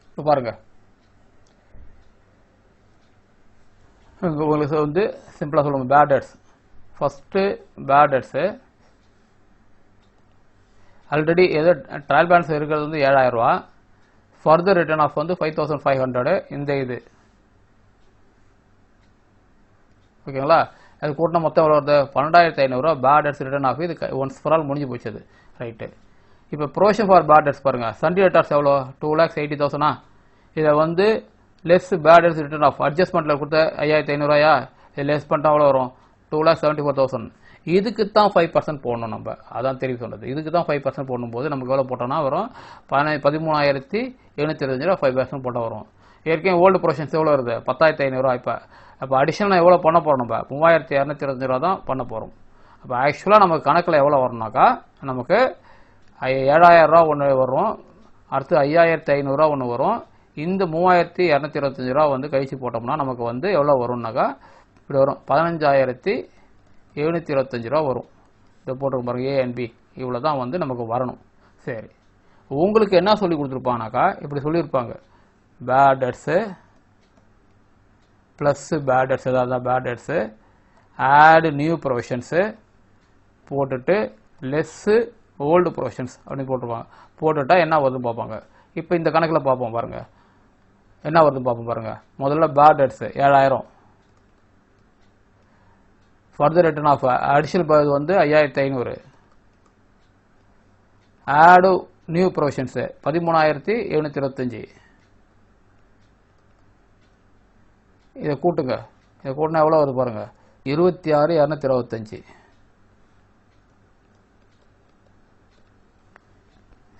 இப்போ பாருங்க, உங்களுக்கு வந்து சிம்பிளாக சொல்லுங்க. Bad debts first bad debts already ஏதோ ட்ரையல் பேலன்ஸ் இருக்கிறது வந்து 7,000 ரூபா. ஃபர்தர் ரிட்டர்ன் ஆஃப் வந்து 5,500. இந்த இது ஓகேங்களா, அது கூட்டினா மொத்தம் எவ்வளோ வருது, 12,500 பேட் டெட்ஸ் ரிட்டர்ன் ஆஃப். இது ஒன்ஸ் ஃபார் ஆல் முடிஞ்சு போச்சு. அது ரைட்டு. இப்போ ப்ரொவிஷன் ஃபார் பேட் டெட்ஸ் பாருங்கள். சண்டே டேட்டார்ஸ் எவ்வளோ, 2,80,000. இதை வந்து less bad debts written off அட்ஜஸ்ட்மெண்ட்டில் கொடுத்த 5,500 இது லெஸ் பண்ணிட்டா எவ்வளோ வரும், 2,74,000. இதுக்கு தான் 5% போடணும் நம்ம. அதான் தெரிவி சொன்னது. இதுக்கு தான் 5% போடும்போது நமக்கு எவ்வளோ போட்டோம்னா வரும், 13,725 5% போட்டால் வரும். ஏற்கனவே ஓல்டு ப்ரொவிஷன்ஸ் எவ்வளோ வருது, 10,500. இப்போ அப்போ அடிஷனலாக எவ்வளோ பண்ண போகிறோம்? நம்ம 3225 ரூபா தான் பண்ண போகிறோம். அப்போ ஆக்சுவலாக நமக்கு கணக்கில் எவ்வளோ வரும்னாக்கா நமக்கு 7000 ரூபா ஒன்று வரும், அடுத்து 5500 ரூபா ஒன்று வரும். இந்த 3225 ரூபா வந்து கழிச்சு போட்டோம்னா நமக்கு வந்து எவ்வளோ வரும்னாக்கா இப்படி வரும், 15725 ரூபா வரும். இதை போட்டுருக்க பாருங்க, ஏ அண்ட் பி இவ்வளோ தான் வந்து நமக்கு வரணும். சரி, உங்களுக்கு என்ன சொல்லி கொடுத்துருப்பாங்கனாக்கா இப்படி சொல்லியிருப்பாங்க, பேட் டெட்ஸு ப்ளஸ்ஸு பேட் டெட்ஸ், ஏதாவது bad debts add new provisions போட்டுட்டு லெஸ்ஸு ஓல்டு ப்ரொவிஷன்ஸ் அப்படின்னு போட்டுருப்பாங்க. போட்டுட்டா என்ன வருதுன்னு பார்ப்பாங்க. இப்போ இந்த கணக்கில் பார்ப்போம் பாருங்க, என்ன வருதுன்னு பார்ப்போம் பாருங்க. முதல்ல bad debts 7000, further return off additional வந்து 5500, ஆடு நியூ ப்ரொவிஷன்ஸு 13725. இதை கூட்டுங்க, இதை கூட்டினா எவ்வளோ வருது பாருங்க, 26225.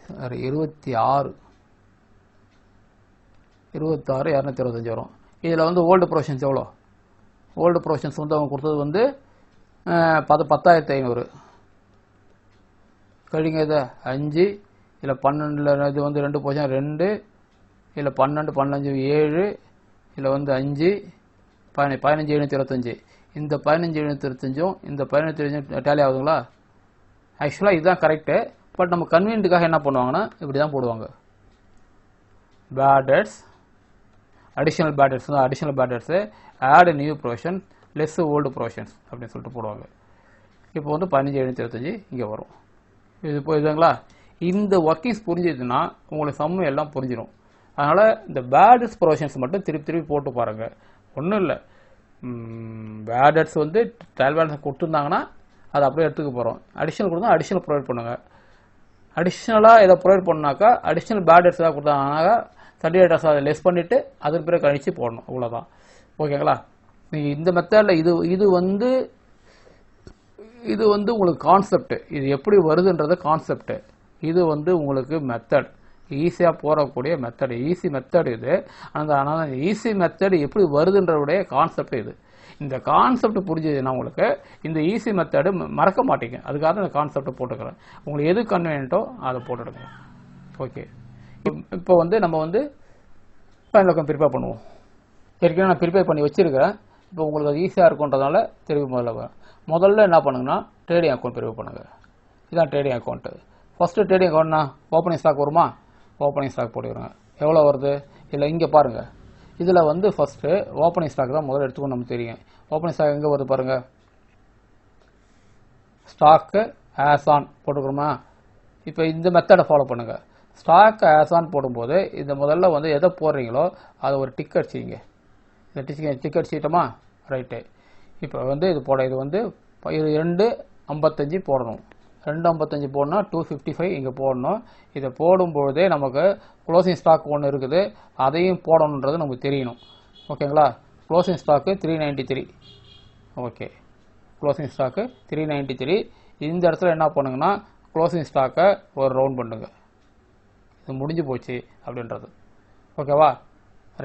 சரி, 26225 வரும். இதில் வந்து ஓல்டு ப்ரொவிஷன்ஸ் எவ்வளோ? ஓல்டு ப்ரொவிஷன்ஸ் வந்து அவங்க கொடுத்தது வந்து 10500. கழிங்க இதை 5, இதில் 12, இது வந்து 2 ப்ரொவிஷன் 2, இதில் 12, 15, 7, இதில் வந்து 5, 15725. இந்த 15725 இந்த 15725 டேலி ஆகுதுங்களா? ஆக்சுவலாக இதுதான் கரெக்டு. பட் நம்ம கன்வீனியன்ட்டுக்காக என்ன பண்ணுவாங்கன்னா இப்படி தான் போடுவாங்க, bad debts additional bad debts தான், additional bad debts add new provision less old provisions அப்படின்னு சொல்லிட்டு போடுவாங்க. இப்போ வந்து 15725 இங்கே வரும். இது புரியுதுங்களா? இந்த ஒர்க்கிங்ஸ் புரிஞ்சதுன்னா உங்களுக்கு சம்மு எல்லாம் புரிஞ்சிடும். அதனால் இந்த பேட்ஸ் ப்ரொவிஷன்ஸ் மட்டும் திருப்பி திருப்பி போட்டு பாருங்கள். ஒன்றும் இல்லை, பேடட்ஸ் வந்து ட்ரையல் பேலன்ஸ் கொடுத்துருந்தாங்கன்னா அதை அப்படியே எடுத்துக்க போகிறோம். அடிஷனல் கொடுத்தா அடிஷனல் ப்ரொவைட் பண்ணுங்கள். அடிஷ்னலாக இதை ப்ரொவைட் பண்ணாக்கா அடிஷ்னல் பேடட்ஸ் ஏதாவது கொடுத்தாங்கனாக்கா சர்டிஃபிகேட்டர்ஸ் அதை லெஸ் பண்ணிவிட்டு அதுக்கு பிறகு கழிச்சு போடணும். அவ்வளோதான். ஓகேங்களா? நீங்கள் இந்த மெத்தடில் இது வந்து உங்களுக்கு கான்செப்ட், இது எப்படி வருதுன்றது கான்செப்ட். இது வந்து உங்களுக்கு மெத்தட், ஈஸியாக போகக்கூடிய மெத்தட், ஈஸி மெத்தட் இது. ஆனால் ஈஸி மெத்தட் எப்படி வருதுன்றவுடைய கான்செப்ட் இது. இந்த கான்செப்ட் புரிஞ்சதுன்னா உங்களுக்கு இந்த ஈஸி மெத்தடு மறக்க மாட்டீங்க. அதுக்காக இந்த கான்செப்டை போட்டுக்கிறேன். உங்களுக்கு எது கன்வீனியன்ட்டோ அதை போட்டுடுங்க. ஓகே, இப்போ வந்து நம்ம வந்து ஃபைனல் அக்கௌண்ட் ப்ரிப்பேர் பண்ணுவோம். ஏற்கனவே நான் ப்ரிப்பேர் பண்ணி வச்சுருக்கிறேன். இப்போ உங்களுக்கு அது ஈஸியாக இருக்குன்றதுனால திருப்பி முதல்ல என்ன பண்ணுங்கன்னா ட்ரேடிங் அக்கௌண்ட் ப்ரிப்பேர் பண்ணுங்கள். இதுதான் ட்ரேடிங் அக்கௌண்ட்டு. ஃபஸ்ட்டு ட்ரேடிங் அக்கௌண்ட்னா ஓப்பனிங் ஸ்டாக் வருமா? ஓப்பனிங் ஸ்டாக் போட்டுக்கிறோங்க. எவ்வளோ வருது? இல்லை இங்கே பாருங்கள், இதில் வந்து ஃபஸ்ட்டு ஓப்பனிங் ஸ்டாக் தான் முதல்ல எடுத்துக்கணும். நமக்கு தெரியும் ஓப்பனிங் ஸ்டாக் எங்கே வருது பாருங்கள், ஸ்டாக்கு ஆஸ் ஆன் போட்டுக்கிறோமா? இப்போ இந்த மெத்தடை ஃபாலோ பண்ணுங்கள். ஸ்டாக் ஆஸ் ஆன் போடும்போது இந்த முதல்ல வந்து எதை போடுறீங்களோ அதை ஒரு டிக் அடிச்சிங்க. இந்த டிக் அடிச்சிட்டோமா? ரைட்டு. இப்போ வந்து இது வந்து 255 போடணும். 255 போடணும், 255 இங்கே போடணும். இதை போடும்போதே நமக்கு க்ளோசிங் ஸ்டாக் ஒன்று இருக்குது, அதையும் போடணுன்றது நமக்கு தெரியணும். ஓகேங்களா? Closing stock 393. Okay, closing stock 393. இந்த இடத்துல என்ன பண்ணுங்கன்னா க்ளோசிங் ஸ்டாக்கை ஒரு ரவுண்ட் பண்ணுங்க. இது முடிஞ்சு போச்சு அப்படின்றது. ஓகேவா?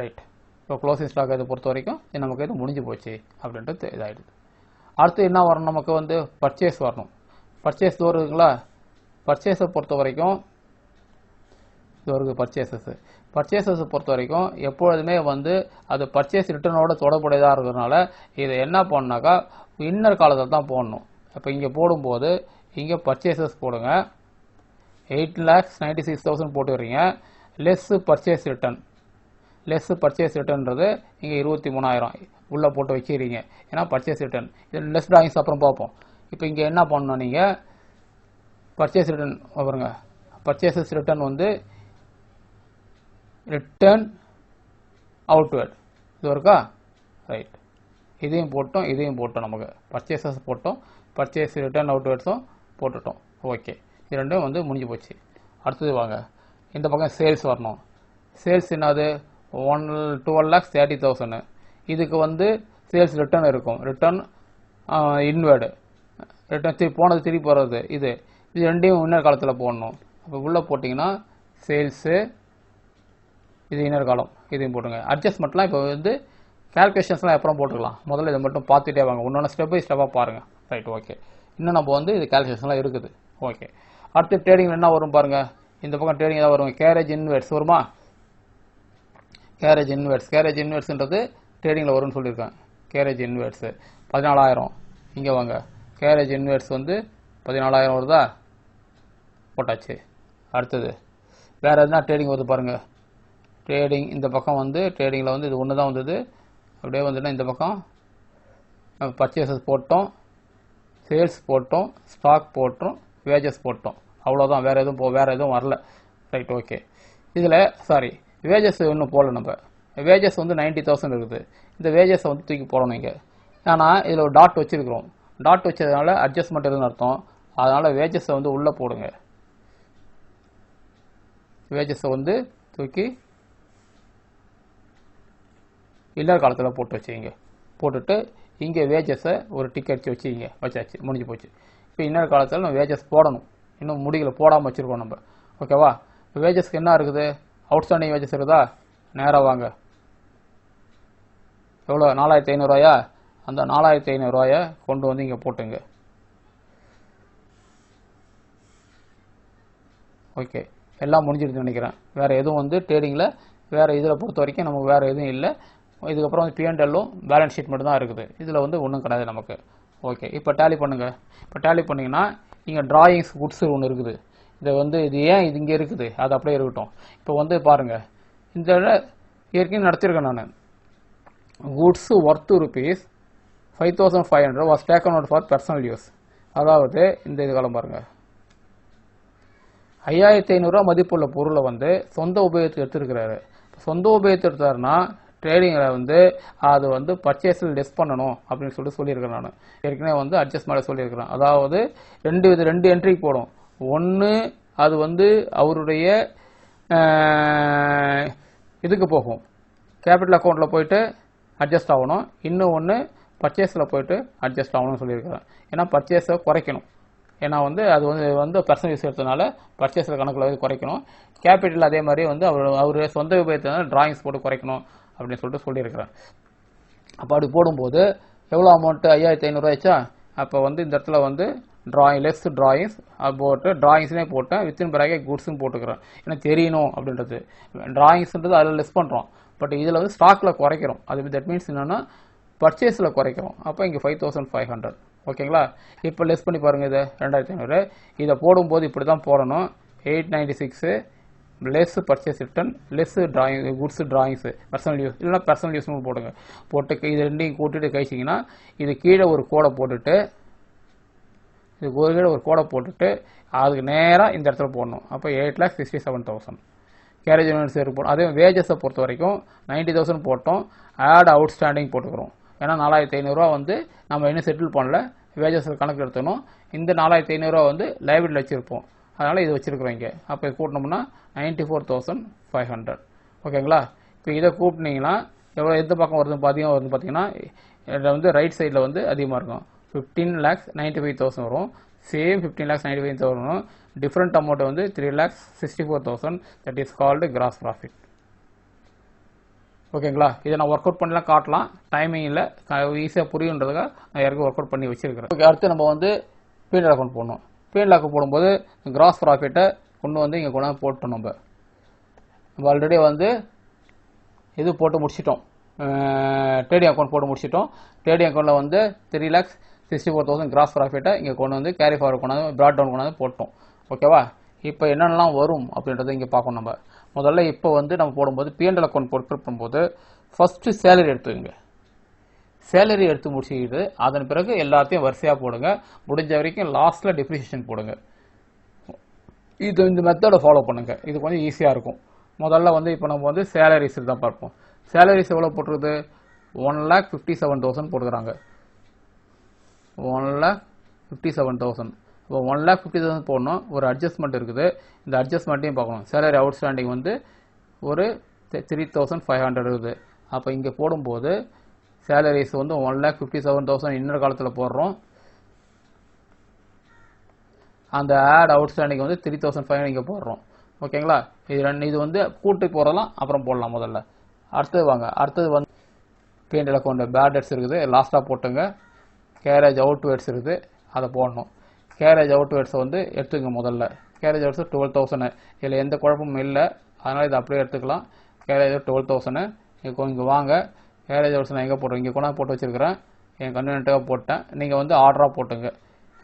ரைட். இப்போ க்ளோசிங் ஸ்டாக் இதை பொறுத்த வரைக்கும் நமக்கு இது முடிஞ்சு போச்சு அப்படின்றது இதாகிடுது. அடுத்து என்ன வரணும்? நமக்கு வந்து பர்ச்சேஸ் வரணும். பர்ச்சேஸ் வருதுங்களா? பர்ச்சேஸை பொறுத்த வரைக்கும் இது வருது. பர்ச்சேசஸை பொறுத்த வரைக்கும் எப்பொழுதுமே வந்து அது பர்ச்சேஸ் ரிட்டர்னோட தொடர்புடையதாக இருக்கிறதுனால இதை என்ன பண்ணாக்கா இன்னர் காலத்தில் தான் போடணும். இப்போ இங்கே போடும்போது இங்கே பர்ச்சேசஸ் போடுங்க, 8,96,000 போட்டுக்கிறீங்க. லெஸ் பர்ச்சேஸ் ரிட்டர்ன்றது இங்கே 23,000 உள்ளே போட்டு வச்சுக்கிறீங்க. ஏன்னா பர்ச்சேஸ் ரிட்டர்ன் இது லெஸ் ட்ராயிங்ஸ் அப்புறம் பார்ப்போம். இப்போ இங்கே என்ன பண்ணணும்? நீங்கள் பர்ச்சேஸ் ரிட்டர்ன் வருங்க. பர்ச்சேசஸ் ரிட்டர்ன் வந்து ரிட்டர்ன் அவுட்வேர்ட் இது இருக்கா? ரைட். இதையும் போட்டோம். நமக்கு பர்ச்சேசஸ் போட்டோம், பர்ச்சேஸ் ரிட்டர்ன் அவுட்வேர்ட்ஸும் போட்டுட்டோம். ஓகே, இது ரெண்டும் வந்து முடிஞ்சு போச்சு. அடுத்தது வாங்க, இந்த பக்கம் சேல்ஸ் வரணும். சேல்ஸ் என்னது? 12,30,000. இதுக்கு வந்து சேல்ஸ் ரிட்டர்ன் இருக்கும். ரிட்டர்ன் இன்வேர்டு, ரிட்டர்ன் போனது திருப்பி போகிறது. இது ரெண்டையும் இன்னர் காலத்தில் போடணும். அப்போ உள்ளே போட்டிங்கன்னா சேல்ஸு, இது இன்னர் காலம், இதையும் போட்டுங்க. அட்ஜஸ்ட்மெண்ட்லாம் இப்போ வந்து கால்குலேஷன்ஸ்லாம் அப்புறம் போட்டுக்கலாம். முதல்ல இதை மட்டும் பார்த்துட்டே வாங்க. ஒன்னொன்று ஸ்டெப் பை ஸ்டெப்பாக பாருங்கள். Right, okay. இன்னும் நம்ம வந்து இது கால்குலேஷன்லாம் இருக்குது. ஓகே, அடுத்து ட்ரேடிங்கில் என்ன வரும் பாருங்கள். இந்த பக்கம் ட்ரேடிங் தான் வரும். கேரேஜ் இன்வெர்ட்ஸ் வருமா? கேரேஜ் இன்வெர்ட்ஸ்ன்றது ட்ரேடிங்கில் வரும்னு சொல்லியிருக்கேன். கேரேஜ் இன்வெர்ட்ஸு 14,000. இங்கே வாங்க, கேரேஜ் இன்வெர்ட்ஸ் வந்து 14,000 வருதா? போட்டாச்சு. அடுத்தது வேறு எதுனா ட்ரேடிங் வருது பாருங்கள். ட்ரேடிங் இந்த பக்கம் வந்து ட்ரேடிங்கில் வந்து இது ஒன்று தான் வந்தது. அப்படியே வந்துன்னா இந்த பக்கம் பர்ச்சேசஸ் போட்டோம், சேல்ஸ் போட்டோம், ஸ்டாக் போட்டோம், வேஜஸ் போட்டோம். அவ்வளோதான், வேறு எதுவும் வரல. Right, okay. இதில் சாரி, வேஜஸ் இன்னும் போடல. நம்ம வேஜஸ் வந்து 90,000 இருக்குது. இந்த வேஜஸை வந்து தூக்கி போடணும் இங்கே. ஆனால் இதில் ஒரு டாட் வச்சுருக்கிறோம். டாட் வச்சதுனால அட்ஜஸ்ட்மெண்ட் எதுன்னு அர்த்தம். அதனால் வேஜஸை வந்து உள்ளே போடுங்க. வேஜஸை வந்து தூக்கி இல்லர் காலத்தில் போட்டு வச்சுக்கிங்க. போட்டுட்டு இங்கே வேஜஸை ஒரு டிக் அடித்து வச்சுக்கிங்க. வச்சாச்சு, முடிஞ்சு போச்சு. இப்போ இன்னர் காலத்தில் நம்ம வேஜஸ் போடணும். இன்னும் முடியல, போடாமல் வச்சுருக்கோம் நம்ம. ஓகேவா? வேஜஸ்க்கு என்ன இருக்குது? அவுட்ஸ்டாண்டிங் வேஜஸ் இருக்குதா? நேராக வாங்க. எவ்வளோ? 4,500 அந்த 4,500 கொண்டு வந்து இங்கே போட்டுங்க. ஓகே, எல்லாம் முடிஞ்சிடுதுன்னு நினைக்கிறேன். வேறு எதுவும் வந்து ட்ரேடிங்கில் வேறு இதில் பொறுத்த வரைக்கும் நமக்கு வேறு எதுவும் இல்லை. இதுக்கப்புறம் வந்து P&L பேலன்ஸ் ஷீட் மட்டும் தான் இருக்குது. இதில் வந்து ஒன்றும் கிடையாது நமக்கு. ஓகே, இப்போ டேலி பண்ணுங்கள். இப்போ டேலி பண்ணிங்கன்னா இங்கே டிராயிங்ஸ் குட்ஸ் ஒன்று இருக்குது. இதை வந்து இது ஏன் இது இங்கே இருக்குது, அது அப்படியே இருக்கட்டும். இப்போ வந்து பாருங்கள், இந்த ஏற்கனவே நடத்திருக்கேன் நான். Goods worth ₹5,500 was taken out for personal use. அதாவது இந்த இது காலம் பாருங்கள், 5,500 மதிப்புள்ள பொருளை வந்து சொந்த உபயோகத்துக்கு எடுத்துருக்கிறாரு. சொந்த உபயோகத்துக்கு எடுத்தாருன்னா ட்ரேடிங்கில் வந்து அது வந்து பர்ச்சேஸில் லெஸ் பண்ணணும் அப்படின்னு சொல்லியிருக்கிறேன் நான். ஏற்கனவே வந்து அட்ஜஸ்ட் பண்ண சொல்லியிருக்கிறேன். அதாவது ரெண்டு என்ட்ரி போடும். ஒன்று அது வந்து அவருடைய இதுக்கு போகும், கேபிட்டல் அக்கௌண்ட்டில் போயிட்டு அட்ஜஸ்ட் ஆகணும். இன்னும் ஒன்று பர்ச்சேஸில் போயிட்டு அட்ஜஸ்ட் ஆகணும்னு சொல்லியிருக்கிறேன். ஏன்னா பர்ச்சேஸை குறைக்கணும். ஏன்னா வந்து அது வந்து பர்சனல் யூஸ் எடுத்ததுனால பர்ச்சேஸில் கணக்கில் வந்து குறைக்கணும். கேபிட்டல் அதே மாதிரி வந்து அவர் சொந்த உபயோகத்தினால டிராயிங்ஸ் போட்டு குறைக்கணும் அப்படின்னு சொல்லியிருக்கிறேன். அப்போ அப்படி போடும்போது எவ்வளோ அமௌண்ட்டு? 5,500 ஆச்சா? அப்போ வந்து இந்த இடத்துல வந்து லெஸ் டிராயிங்ஸ் போட்டு டிராயிங்ஸ்னே போட்டேன். வித்தின் பிராக்கெட் குட்ஸ்ன்னு போட்டுக்கிறேன். ஏன்னா தெரியணும் அப்படின்றது. டிராயிங்ஸ்ன்றது அதில் லெஸ் பண்ணுறோம். பட் இதில் வந்து ஸ்டாக்கில் குறைக்கிறோம். அது தட் மீன்ஸ் என்னென்னா பர்ச்சேஸில் குறைக்கிறோம். அப்போ இங்கே 5,500. ஓகேங்களா? இப்போ லெஸ் பண்ணி பாருங்கள். இது 2,500. இதை போடும்போது இப்படி தான் போடணும். 896 less purchase return less drawing goods drawings personal use, இல்லைனா பர்சனல் யூஸ்னு போடுங்க. போட்டு இது ரெண்டையும் கூட்டிட்டு கழிச்சிங்கன்னா இது கீழே ஒரு கோடை போட்டுட்டு அதுக்கு நேராக இந்த இடத்துல போடணும். அப்போ 8,67,000 கேரேஜ் யூனிட்ஸ் போடணும். அதே வேஜஸை பொறுத்த வரைக்கும் 90,000 போட்டோம். ஆட் அவுட்ஸ்டாண்டிங் போட்டுக்கிறோம். ஏன்னா 4,500 வந்து நம்ம இன்னும் செட்டில் பண்ணல, வேஜஸ் கணக்கு எடுத்துக்கணும். இந்த 4,500 வந்து லைபிலிட்டியில் வச்சுருப்போம். அதனால் இது வச்சுருக்குறோம் இங்கே. அப்போ இது கூட்டினோம்னா 94,500. ஓகேங்களா? இப்போ இதை கூட்டினீங்கன்னா எவ்வளோ எந்த பக்கம் வருது அதிகமாக வருதுன்னு பார்த்தீங்கன்னா இதில் வந்து ரைட் சைடில் வந்து அதிகமாக இருக்கும். 15,95,000 வரும். சேம் 15,95,000 வரும். டிஃப்ரெண்ட் அமௌண்ட் வந்து 3,64,000. That is called gross profit. ஓகேங்களா? இதை நான் ஒர்க் அவுட் பண்ணலாம், காட்டலாம். டைமிங் இல்லை, ஈஸியாக புரியுன்றதுக்காக நான் யாருக்கும் ஒர்க் அவுட் பண்ணி வச்சிருக்கிறேன். ஓகே, அடுத்து நம்ம வந்து P&L அக்கௌண்ட் போடணும். P&L அக்கௌண்ட் போடும்போது கிராஸ் ப்ராஃபிட்டை கொண்டு வந்து இங்கே கொண்டாந்து போட்டோம். நம்ம ஆல்ரெடி வந்து இது போட்டு முடிச்சிட்டோம். ட்ரேடிங் அக்கௌண்ட் போட்டு முடிச்சிட்டோம். ட்ரேடிங் அக்கௌண்ட்டில் வந்து 3,64,000 கிராஸ் ப்ராஃபிட்டை இங்கே கொண்டு வந்து கேரி ஃபார்வர்ட் கொண்டாந்து ப்ராட் டவுன் கொண்டாந்து போட்டோம். ஓகேவா? இப்போ என்னென்னலாம் வரும் அப்படின்றத இங்கே பார்க்கணும். நம்ம முதல்ல இப்போ வந்து நம்ம போடும்போது P&L அக்கௌண்ட் ப்ரிப்பேர் பண்ணும்போது ஃபஸ்ட்டு சேலரி எடுத்துக்கோங்க. சேலரி எடுத்து முடிச்சுக்கிட்டு அதன் பிறகு எல்லாத்தையும் வரிசையாக போடுங்க. முடிஞ்ச வரைக்கும் லாஸ்ட்டில் டிப்ரிசியேஷன் போடுங்க. இந்த மெத்தடை ஃபாலோ பண்ணுங்க. இது கொஞ்சம் ஈஸியாக இருக்கும். முதல்ல வந்து இப்போ நம்ம வந்து சேலரிஸ் தான் பார்ப்போம். சேலரிஸ் எவ்வளோ போட்டுருக்குது? 1,57,000 போட்டுக்கிறாங்க. 1,57,000. இப்போ 1,50,000 போடணும். ஒரு அட்ஜஸ்ட்மெண்ட் இருக்குது. இந்த அட்ஜஸ்ட்மெண்ட்டையும் பார்க்கணும். சேலரி அவுட்ஸ்டாண்டிங் வந்து ஒரு 3,500 இருக்குது. அப்போ இங்கே போடும்போது சேலரிஸ் வந்து 1,57,000 இன்னொரு காலத்தில் போடுறோம். அந்த ஆட் அவுட்ஸ்டாண்டிங் வந்து 3,500 இங்கே போடுறோம். ஓகேங்களா? இது வந்து கூட்டி போடலாம், அப்புறம் போடலாம் முதல்ல. அடுத்தது வாங்க. அடுத்தது வந்து P&L அக்கௌண்ட் பேட் டெட்ஸ் இருக்குது, லாஸ்ட்டாக போட்டுங்க. கேரேஜ் அவுட்வேர்ட்ஸ் இருக்குது, அதை போடணும். கேரேஜ் அவுட்வேர்ட்ஸை வந்து எடுத்துங்க முதல்ல. கேரேஜ் அவுட்ஸ் 12,000, இதில் எந்த குழப்பமும் இல்லை, அதனால் இதை அப்படியே எடுத்துக்கலாம். கேரேஜ் 12,000. இப்போ இங்கே வாங்க, கேரேஜ் அவுட்ஸ் நான் எங்கே போட்டுறேன், இங்கே கொண்டாந்து போட்டு வச்சுருக்கிறேன், என் கன்வீனியன்ட்டாக போட்டேன். நீங்கள் வந்து ஆர்டராக போட்டுங்க.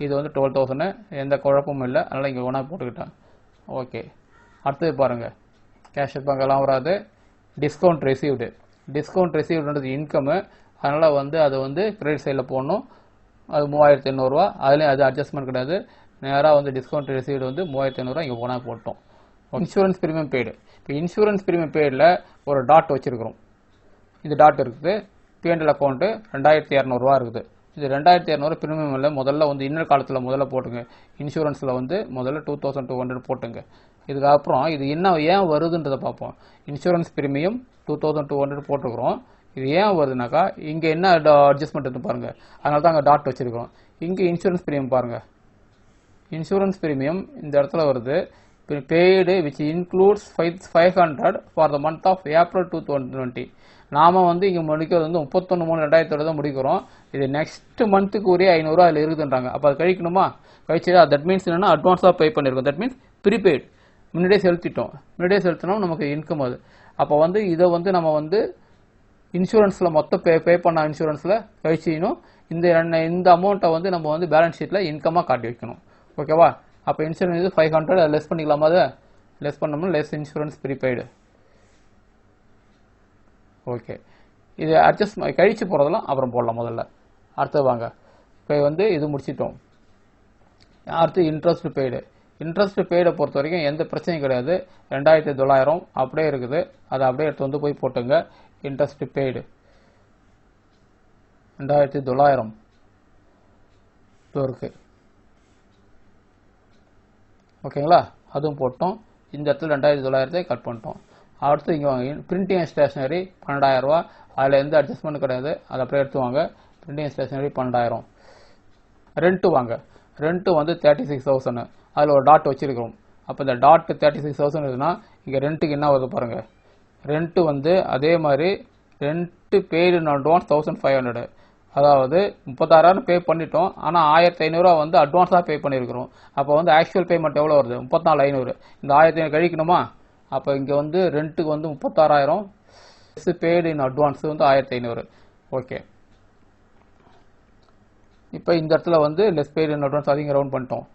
இது வந்து 12,000, எந்த குழப்பமும் இல்லை, அதனால் இங்கே கொண்டாந்து போட்டுக்கிட்டேன். ஓகே, அடுத்தது பாருங்கள், கேஷ் பேங்க்லாம் வராது. டிஸ்கவுண்ட் ரிசீவ்டு, டிஸ்கவுண்ட் ரிசீவ்டுன்றது இன்கமு, அதனால் வந்து அது வந்து கிரெடிட் சைடில் போடணும். அது 3,800 அதுலேயும் அது அட்ஜஸ்ட்மெண்ட் கிடையாது. நேராக வந்து டிஸ்கவுண்ட் ரிசீவ்டு வந்து 3,500 இங்கே போனால் போட்டோம். இன்சூரன்ஸ் பிரீமியம் பெய்டு, இப்போ இன்சூரன்ஸ் பிரீமியம் பெய்டில் ஒரு டாட் வச்சுருக்கிறோம். இது டாட் இருக்குது. P&L அக்கௌண்ட்டு 2,200 இருக்குது. இது 2,200 பிரீமியம் இல்லை, முதல்ல வந்து இன்னொரு காலத்தில் முதல்ல போட்டுங்க. இன்சூரன்ஸில் வந்து முதல்ல 2,200 போட்டுங்க. இதுக்கப்புறம் இது என்ன ஏன் வருதுன்றதை பார்ப்போம். இன்சூரன்ஸ் பிரீமியம் 2,200 போட்டுக்கிறோம். இது ஏன் வருதுனாக்கா இங்கே என்ன அட்ஜஸ்ட்மெண்ட் இருந்து பாருங்கள், அதனால தான் அங்கே டாட் வச்சுருக்கோம். இங்கே இன்சூரன்ஸ் பிரீமியம் பாருங்கள், இன்சூரன்ஸ் பிரீமியம் இந்த இடத்துல வருது. Paid which includes 500 for the month of April 2020. நாம் வந்து இங்கே முடிக்கிறது வந்து 31/3/2020 தான் முடிக்கிறோம். இது நெக்ஸ்ட் மந்த்துக்கு ஒரே 500 அதில் இருக்குதுன்றாங்க. அப்போ அது கழிக்கணுமா? கழிச்சா தட் மீன்ஸ் என்னென்னா அட்வான்ஸாக பே பண்ணியிருக்கோம். தட் மீன்ஸ் ப்ரீபெய்டு, முன்னாடியே செலுத்திட்டோம். முன்னாடியே செலுத்தினோம், நமக்கு இன்கம் அது. அப்போ வந்து இதை வந்து நம்ம வந்து இன்சூரன்ஸில் மொத்தம் பே பண்ண இன்சூரன்ஸில் கழிச்சிக்கணும். இந்த அமௌண்ட்டை வந்து நம்ம வந்து பேலன்ஸ் ஷீட்டில் இன்கமாக காட்டி வைக்கணும். ஓகேவா? அப்போ இன்சூரன்ஸ் இது 500, அதை லெஸ் பண்ணிக்கலாமா? அதை லெஸ் பண்ணோம்னா லெஸ் இன்சூரன்ஸ் ப்ரீபெய்டு. ஓகே, இது அட்ஜஸ்ட் கழிச்சு போகிறதெல்லாம் அப்புறம் போடலாம் முதல்ல. அடுத்தது வாங்க, இப்போ வந்து இது முடிச்சிட்டோம். அடுத்து இன்ட்ரெஸ்ட் பெய்டு. இன்ட்ரெஸ்ட் பெய்டை பொறுத்த வரைக்கும் எந்த பிரச்சனையும் கிடையாது. 2,900 அப்படியே இருக்குது, அதை அப்படியே எடுத்து வந்து போய் போட்டுங்க. இன்ட்ரெஸ்ட் பெய்டு 2,900 இருக்கு. ஓகேங்களா? அதுவும் போட்டோம். இந்த இடத்துல 2,900 கட் பண்ணிட்டோம். அடுத்து இங்கே வாங்க, பிரிண்டிங் அண்ட் ஸ்டேஷனரி 12,000, அதில் எந்த அட்ஜஸ்ட்மெண்ட் கிடையாது, அதை அப்படியே எடுத்து வாங்க. Printing and stationery 12,000. ரெண்ட்டு வாங்க, ரெண்ட்டு வந்து 36,000, அதில் ஒரு டாட் வச்சுருக்கிறோம். அப்போ இந்த டாட் 36,000 இருக்குதுன்னா இங்கே ரெண்ட்டுக்கு என்ன வருது பாருங்கள். ரெண்ட்டு வந்து அதே மாதிரி ரெண்ட்டு பெய்டு இன் அட்வான்ஸ் 1,500, அதாவது 36,000 பே பண்ணிட்டோம். ஆனால் 1,500 வந்து அட்வான்ஸாக பே பண்ணியிருக்கிறோம். அப்போ வந்து ஆக்சுவல் பேமெண்ட் எவ்வளோ வருது? 34,500. இந்த 1,500 கழிக்கணுமா? அப்போ இங்கே வந்து ரெண்ட்டுக்கு வந்து 36,000, பெய்டு இன் அட்வான்ஸ் வந்து 1,500. ஓகே, இப்போ இந்த இடத்துல வந்து லெஸ் பெய்டு இன் அட்வான்ஸ் அதிகம் ரவுண்ட் பண்ணிட்டோம்.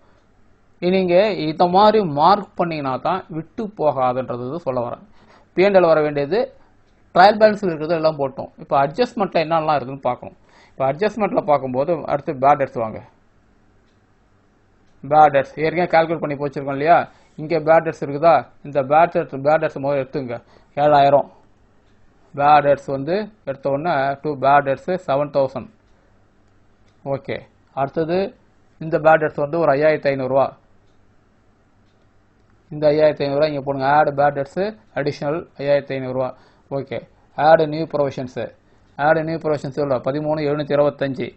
நீங்கள் இந்த மாதிரி மார்க் பண்ணிங்கன்னா தான் விட்டு போகாதுன்றது சொல்ல வரேன். P&L வர வேண்டியது ட்ரையல் பேலன்ஸில் இருக்கிறது எல்லாம் போட்டோம். இப்போ அட்ஜஸ்ட்மெண்ட்டில் என்னெல்லாம் இருக்குதுன்னு பார்க்கணும். இப்போ அட்ஜஸ்ட்மெண்ட்டில் பார்க்கும்போது அடுத்து பேட் டெட்ஸ் வாங்க. பேட் டெட்ஸ் ஏற்கனவே கால்குலேட் பண்ணி போச்சிருக்கோம் இல்லையா? இங்கே பேட் டெட்ஸ் இருக்குதா? இந்த பேட் டெட்ஸ் முதல்ல எடுத்துங்க. 7,000 பேட் டெட்ஸ் வந்து எடுத்த உடனே பேட் டெட்ஸு 7,000. ஓகே, அடுத்தது இந்த பேட் டெட்ஸ் வந்து ஒரு 5,500. இந்த 5,500 இங்கே போடுங்க. Add bad debts additional 5,500. Okay, add new provisions. Add new provisions எவ்வளோ? 13,725.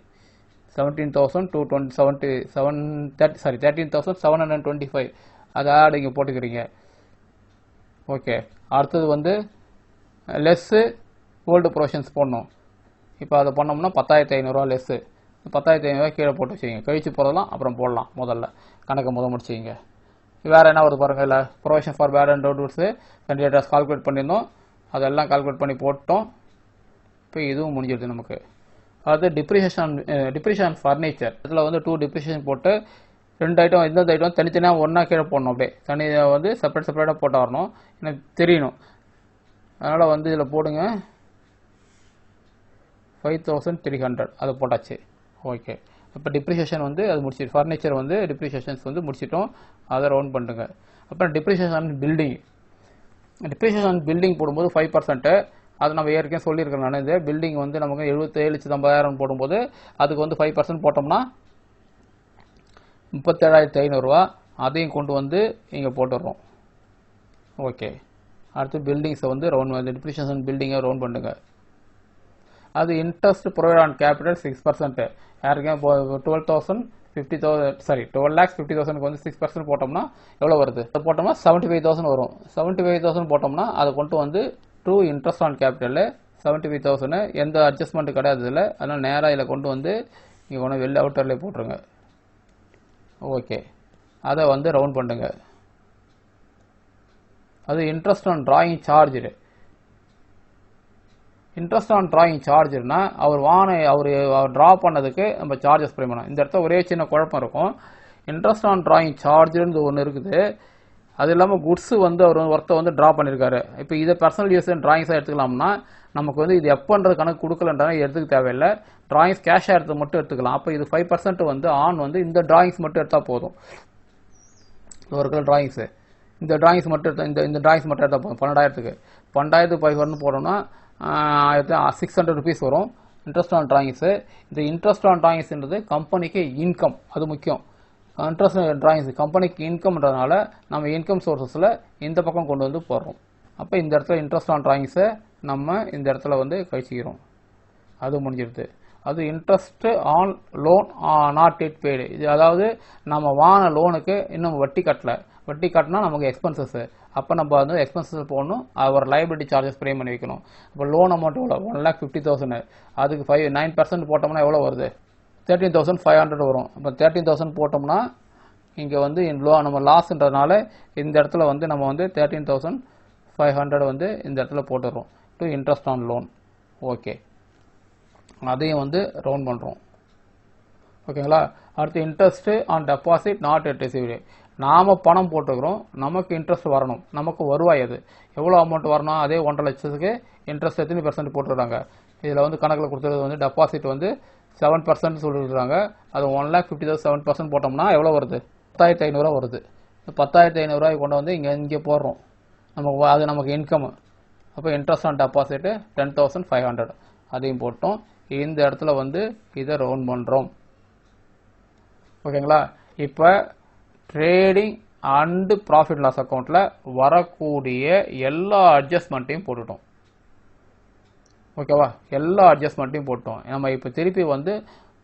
13,725. அது ஆட் இங்கே போட்டுக்கிறீங்க. ஓகே, அடுத்தது வந்து லெஸ்ஸு ஓல்டு ப்ரொவிஷன்ஸ் போடணும். இப்போ அதை பண்ணோம்னா 10,500 லெஸ்ஸு. 10,500 கீழே போட்டு வச்சுக்கிங்க. கழிச்சு போகிறதெல்லாம் அப்புறம் போடலாம். முதல்ல கணக்கை முடிச்சுக்கிங்க. வேறு என்ன வருது பாருங்கள். இல்லை provision for bad and doubts கண்டிப்பாக கால்குலேட் பண்ணியிருந்தோம், அதெல்லாம் கால்குலேட் பண்ணி போட்டோம். இப்போ இதுவும் முடிஞ்சிடுது நமக்கு. அது டிப்ரிஷியேஷன் ஃபர்னிச்சர். இதில் வந்து 2 டிப்ரிஷியேஷன் போட்டு 2 ஐட்டம், எந்தெந்த ஐட்டம் தனித்தனியாக ஒன்றா கீழே போடணும். அப்படியே தனியாக வந்து செப்பரேட்டாக போட்டு வரணும், எனக்கு தெரியணும். அதனால் வந்து இதில் போடுங்க 5,300. அது போட்டாச்சு. ஓகே, இப்போ டிப்ரிஷியேஷன் வந்து அது முடிச்சு, ஃபர்னிச்சர் வந்து டிப்ரிஷியேஷன்ஸ் வந்து முடிச்சிட்டோம். அதை ரவுண்ட் பண்ணுங்க. அப்புறம் டிப்ரிஷியேஷன் பில்டிங். டிப்ரிஷியேஷன் பில்டிங் போடும்போது 5%. அது நம்ம ஏற்கனவே சொல்லியிருக்கேன் நான். இது பில்டிங் வந்து நமக்கு 77,50,000 போடும்போது அதுக்கு வந்து 5% போட்டோம்னா 37,500. அதையும் கொண்டு வந்து இங்கே போட்டுடுறோம். ஓகே, அடுத்து பில்டிங்ஸை வந்து ரவுண்ட், டிப்ரிஷியேஷன் பில்டிங்கை ரவுண்ட் பண்ணுங்க. அது இன்ட்ரெஸ்ட் ப்ரொவைட் ஆன் கேபிட்டல் 6%. யாருக்கே 12,50,000 வந்து 6% போட்டோம்னா எவ்வளோ வருது? அது போட்டோம்னா 75,000 வரும். 75,000 போட்டோம்னா அதை கொண்டு வந்து ட்ரூ இன்ட்ரெஸ்ட் ஆன் கேபிட்டல் 75,000 எந்த அட்ஜஸ்ட்மெண்ட் கிடையாது இதில். அதனால் நேராக இதில் கொண்டு வந்து இங்கே கொண்டு வெளில அவுட்டர்லேயே போட்டுருங்க. ஓகே, அதை வந்து ரவுண்ட் பண்ணுங்க. அது interest on drawing charge. Interest on drawing சார்ஜ்னா அவர் ட்ரா பண்ணதுக்கு நம்ம சார்ஜஸ் பே பண்ணணும். இந்த இடத்துல ஒரே சின்ன குழப்பம் இருக்கும். இன்ட்ரெஸ்ட் ஆன் டிராயிங் சார்ஜ்னு ஒன்று இருக்குது. அது இல்லாமல் குட்ஸ் வந்து அவர் ஒருத்தர் வந்து ட்ரா பண்ணியிருக்காரு. இப்போ இதை பர்சனல் யூஸ் டிராயிங்ஸாக எடுத்துக்கலாம்னா நமக்கு வந்து இது எப்போன்றது கணக்கு கொடுக்கலன்றாலும் எடுத்துக்க தேவையில்லை. டிராயிங்ஸ் கேஷாக எடுத்து மட்டும் எடுத்துக்கலாம். அப்போ இது 5% வந்து ஆன் வந்து இந்த டிராயிங்ஸ் மட்டும் எடுத்தால் போதும். ஒரு டிராயிங்ஸு இந்த டிராயிங்ஸ் மட்டும் எடுத்தால் இந்த டிராயிங்ஸ் மட்டும் எடுத்தால் போதும். 12,500 போடணும்னா 600 rupees வரும் இன்ட்ரெஸ்ட் ஆன் டிராயிங்ஸு. இந்த இன்ட்ரெஸ்ட் ஆன் டிராயிங்ஸ்ன்றது கம்பெனிக்கு இன்கம், அது முக்கியம். இன்ட்ரெஸ்ட் டிராயிங்ஸ் கம்பெனிக்கு இன்கம்ன்றதுனால நம்ம இன்கம் சோர்ஸஸில் இந்த பக்கம் கொண்டு வந்து போடுறோம். அப்போ இந்த இடத்துல இன்ட்ரெஸ்ட் ஆன் டிராயிங்ஸை நம்ம இந்த இடத்துல வந்து கழிச்சிக்கிறோம். அது முடிஞ்சிருது. அது interest on loan not yet paid. இது அதாவது நம்ம வாங்கின லோனுக்கு இன்னும் வட்டி கட்டலை. வட்டி கட்டினா நமக்கு எக்ஸ்பென்சஸ். அப்போ நம்ம வந்து எக்ஸ்பென்சஸ் போடணும். ஒரு லைபிலிட்டி சார்ஜஸ் பே பண்ணி வைக்கணும். இப்போ லோன் அமௌண்ட் எவ்வளோ? 1,50,000. அதுக்கு 9% போட்டோம்னா எவ்வளோ வருது? 13,500 வரும். இப்போ 13,000 போட்டோம்னா இங்கே வந்து நம்ம லாஸ்ன்றதுனால இந்த இடத்துல வந்து நம்ம வந்து 13,500 வந்து இந்த இடத்துல போட்டுடுறோம் to interest on loan. Okay, அதையும் வந்து ரவுண்ட் பண்ணுறோம். ஓகேங்களா? அடுத்து interest on deposit not yet received. நாம் பணம் போட்டுக்கிறோம், நமக்கு இன்ட்ரெஸ்ட் வரணும், நமக்கு வருவாய். அது எவ்வளோ அமௌண்ட் வரணும்? அதே 1.5 லட்சத்துக்கு இன்ட்ரெஸ்ட் எத்தனை % போட்டுருக்காங்க? இதில் வந்து கணக்கில் கொடுத்துறது வந்து டெபாசிட் வந்து 7% சொல்லியிருக்காங்க. அது 1,50,000 7% போட்டோம்னா எவ்வளோ வருது? 10,500 வருது. 10,500 கொண்டு வந்து இங்கே போடுறோம். அது நமக்கு இன்கம். அப்போ இன்ட்ரெஸ்ட் ஆன் டெபாசிட் 10,500 அதையும் போட்டோம். இந்த இடத்துல வந்து இதை ரவுண்ட் பண்ணுறோம். ஓகேங்களா? இப்போ ட்ரேடிங் அண்டு ப்ராஃபிட் லாஸ் அக்கௌண்ட்டில் வரக்கூடிய எல்லா அட்ஜஸ்ட்மெண்ட்டையும் போட்டுட்டோம். ஓகேவா? எல்லா அட்ஜஸ்ட்மெண்ட்டையும் போட்டோம். நம்ம இப்போ திருப்பி வந்து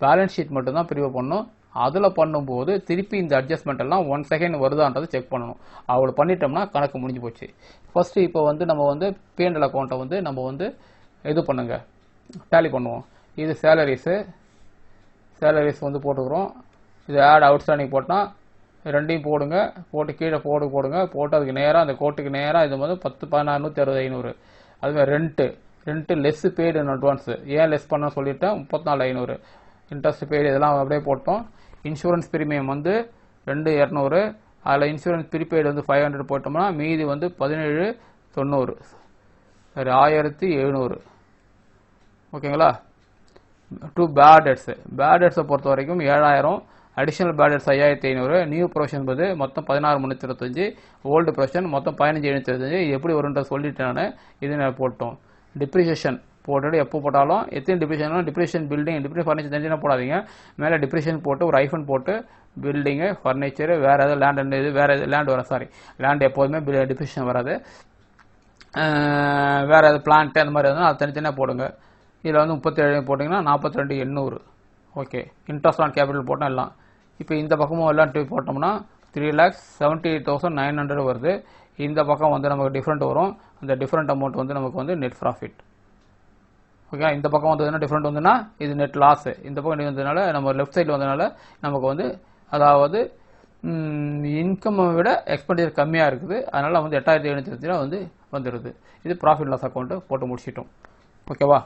பேலன்ஸ் ஷீட் மட்டும்தான் பிரிவு பண்ணணும். அதில் பண்ணும்போது திருப்பி இந்த அட்ஜஸ்ட்மெண்ட் எல்லாம் 1 செகண்ட் வருதான்றது செக் பண்ணணும். அவ்வளோ பண்ணிட்டோம்னா கணக்கு முடிஞ்சு போச்சு. ஃபர்ஸ்ட்டு இப்போ வந்து நம்ம வந்து P&L அக்கௌண்ட்டை வந்து நம்ம வந்து இது பண்ணுங்க, டேலி பண்ணுவோம். இது சேலரிஸு வந்து போட்டுக்கிறோம். இது ஆட் அவுட்ஸ்டாண்டிங் போட்டால் ரெண்டையும் போடுங்க. போட்டு கீழே போடுங்க. போட்டு அதுக்கு நேராக அந்த கோட்டுக்கு நேராக இது வந்து 10, 16, 160, 500. அதுமாதிரி rent less paid in advance. ஏன் லெஸ் பண்ண சொல்லிட்டேன்? 34,500 இன்ட்ரெஸ்ட் பெய்டு இதெல்லாம் அப்படியே போட்டோம். இன்சூரன்ஸ் பிரீமியம் வந்து 2,200. அதில் இன்சூரன்ஸ் ப்ரீபெய்டு வந்து 500 போட்டோம்னா மீதி வந்து 17,90. சரி, 1,700. ஓகேங்களா? டூ பேட் டெட்ஸை பொறுத்த வரைக்கும் 7,000. Additional bad debts 5,500. New provision போது மொத்தம் 16,325. ஓல்டு ப்ரொவிஷன் மொத்தம் 15,725. எப்படி வரும்ன்ற சொல்லிட்டேன் நான். இது நான் போட்டோம். டிப்ரிசியேஷன் போட்டுட்டு எப்போ போட்டாலும் எத்தனை டிப்ரிசியேஷன் பில்டிங் ஃபர்னிச்சர் தெரிஞ்சுன்னா போடாதீங்க. மேலே டிப்ரிசியேஷன் போட்டு ஒரு ஐஃபன் போட்டு பில்டிங்கு ஃபர்னிச்சரு வேறு எதாவது லேண்ட் வேறு எதாவது லேண்ட் வர லேண்ட் எப்போதுமே டிப்ரிசியேஷன் வராது. வேறு எதாவது பிளான்ட்டு அந்த மாதிரி இருந்தால் அது தனித்தனியாக போடுங்க. இதில் வந்து 37 போட்டிங்கன்னா 42,800. ஓகே, இன்ட்ரெஸ்ட் ஆன் கேபிட்டல் போட்டோம் எல்லாம். இப்போ இந்த பக்கமும் எல்லாம் போட்டோம்னா 3,78,900 வருது. இந்த பக்கம் வந்து நமக்கு டிஃப்ரெண்ட் வரும். அந்த டிஃப்ரெண்ட் அமௌண்ட் வந்து நமக்கு வந்து நெட் ப்ராஃபிட். ஓகே, இந்த பக்கம் வந்ததுன்னா டிஃப்ரெண்ட் வந்துன்னா இது நெட் லாஸு. இந்த பக்கம் வந்ததுனால நம்ம லெஃப்ட் சைடில் வந்ததுனால நமக்கு வந்து அதாவது இன்கம்மை விட எக்ஸ்பெண்டிச்சர் கம்மியாக இருக்குது. அதனால் வந்து 8,725 வந்து வந்துடுது. இது ப்ராஃபிட் லாஸ் அக்கௌண்ட்டு போட்டு முடிச்சிட்டோம். ஓகேவா?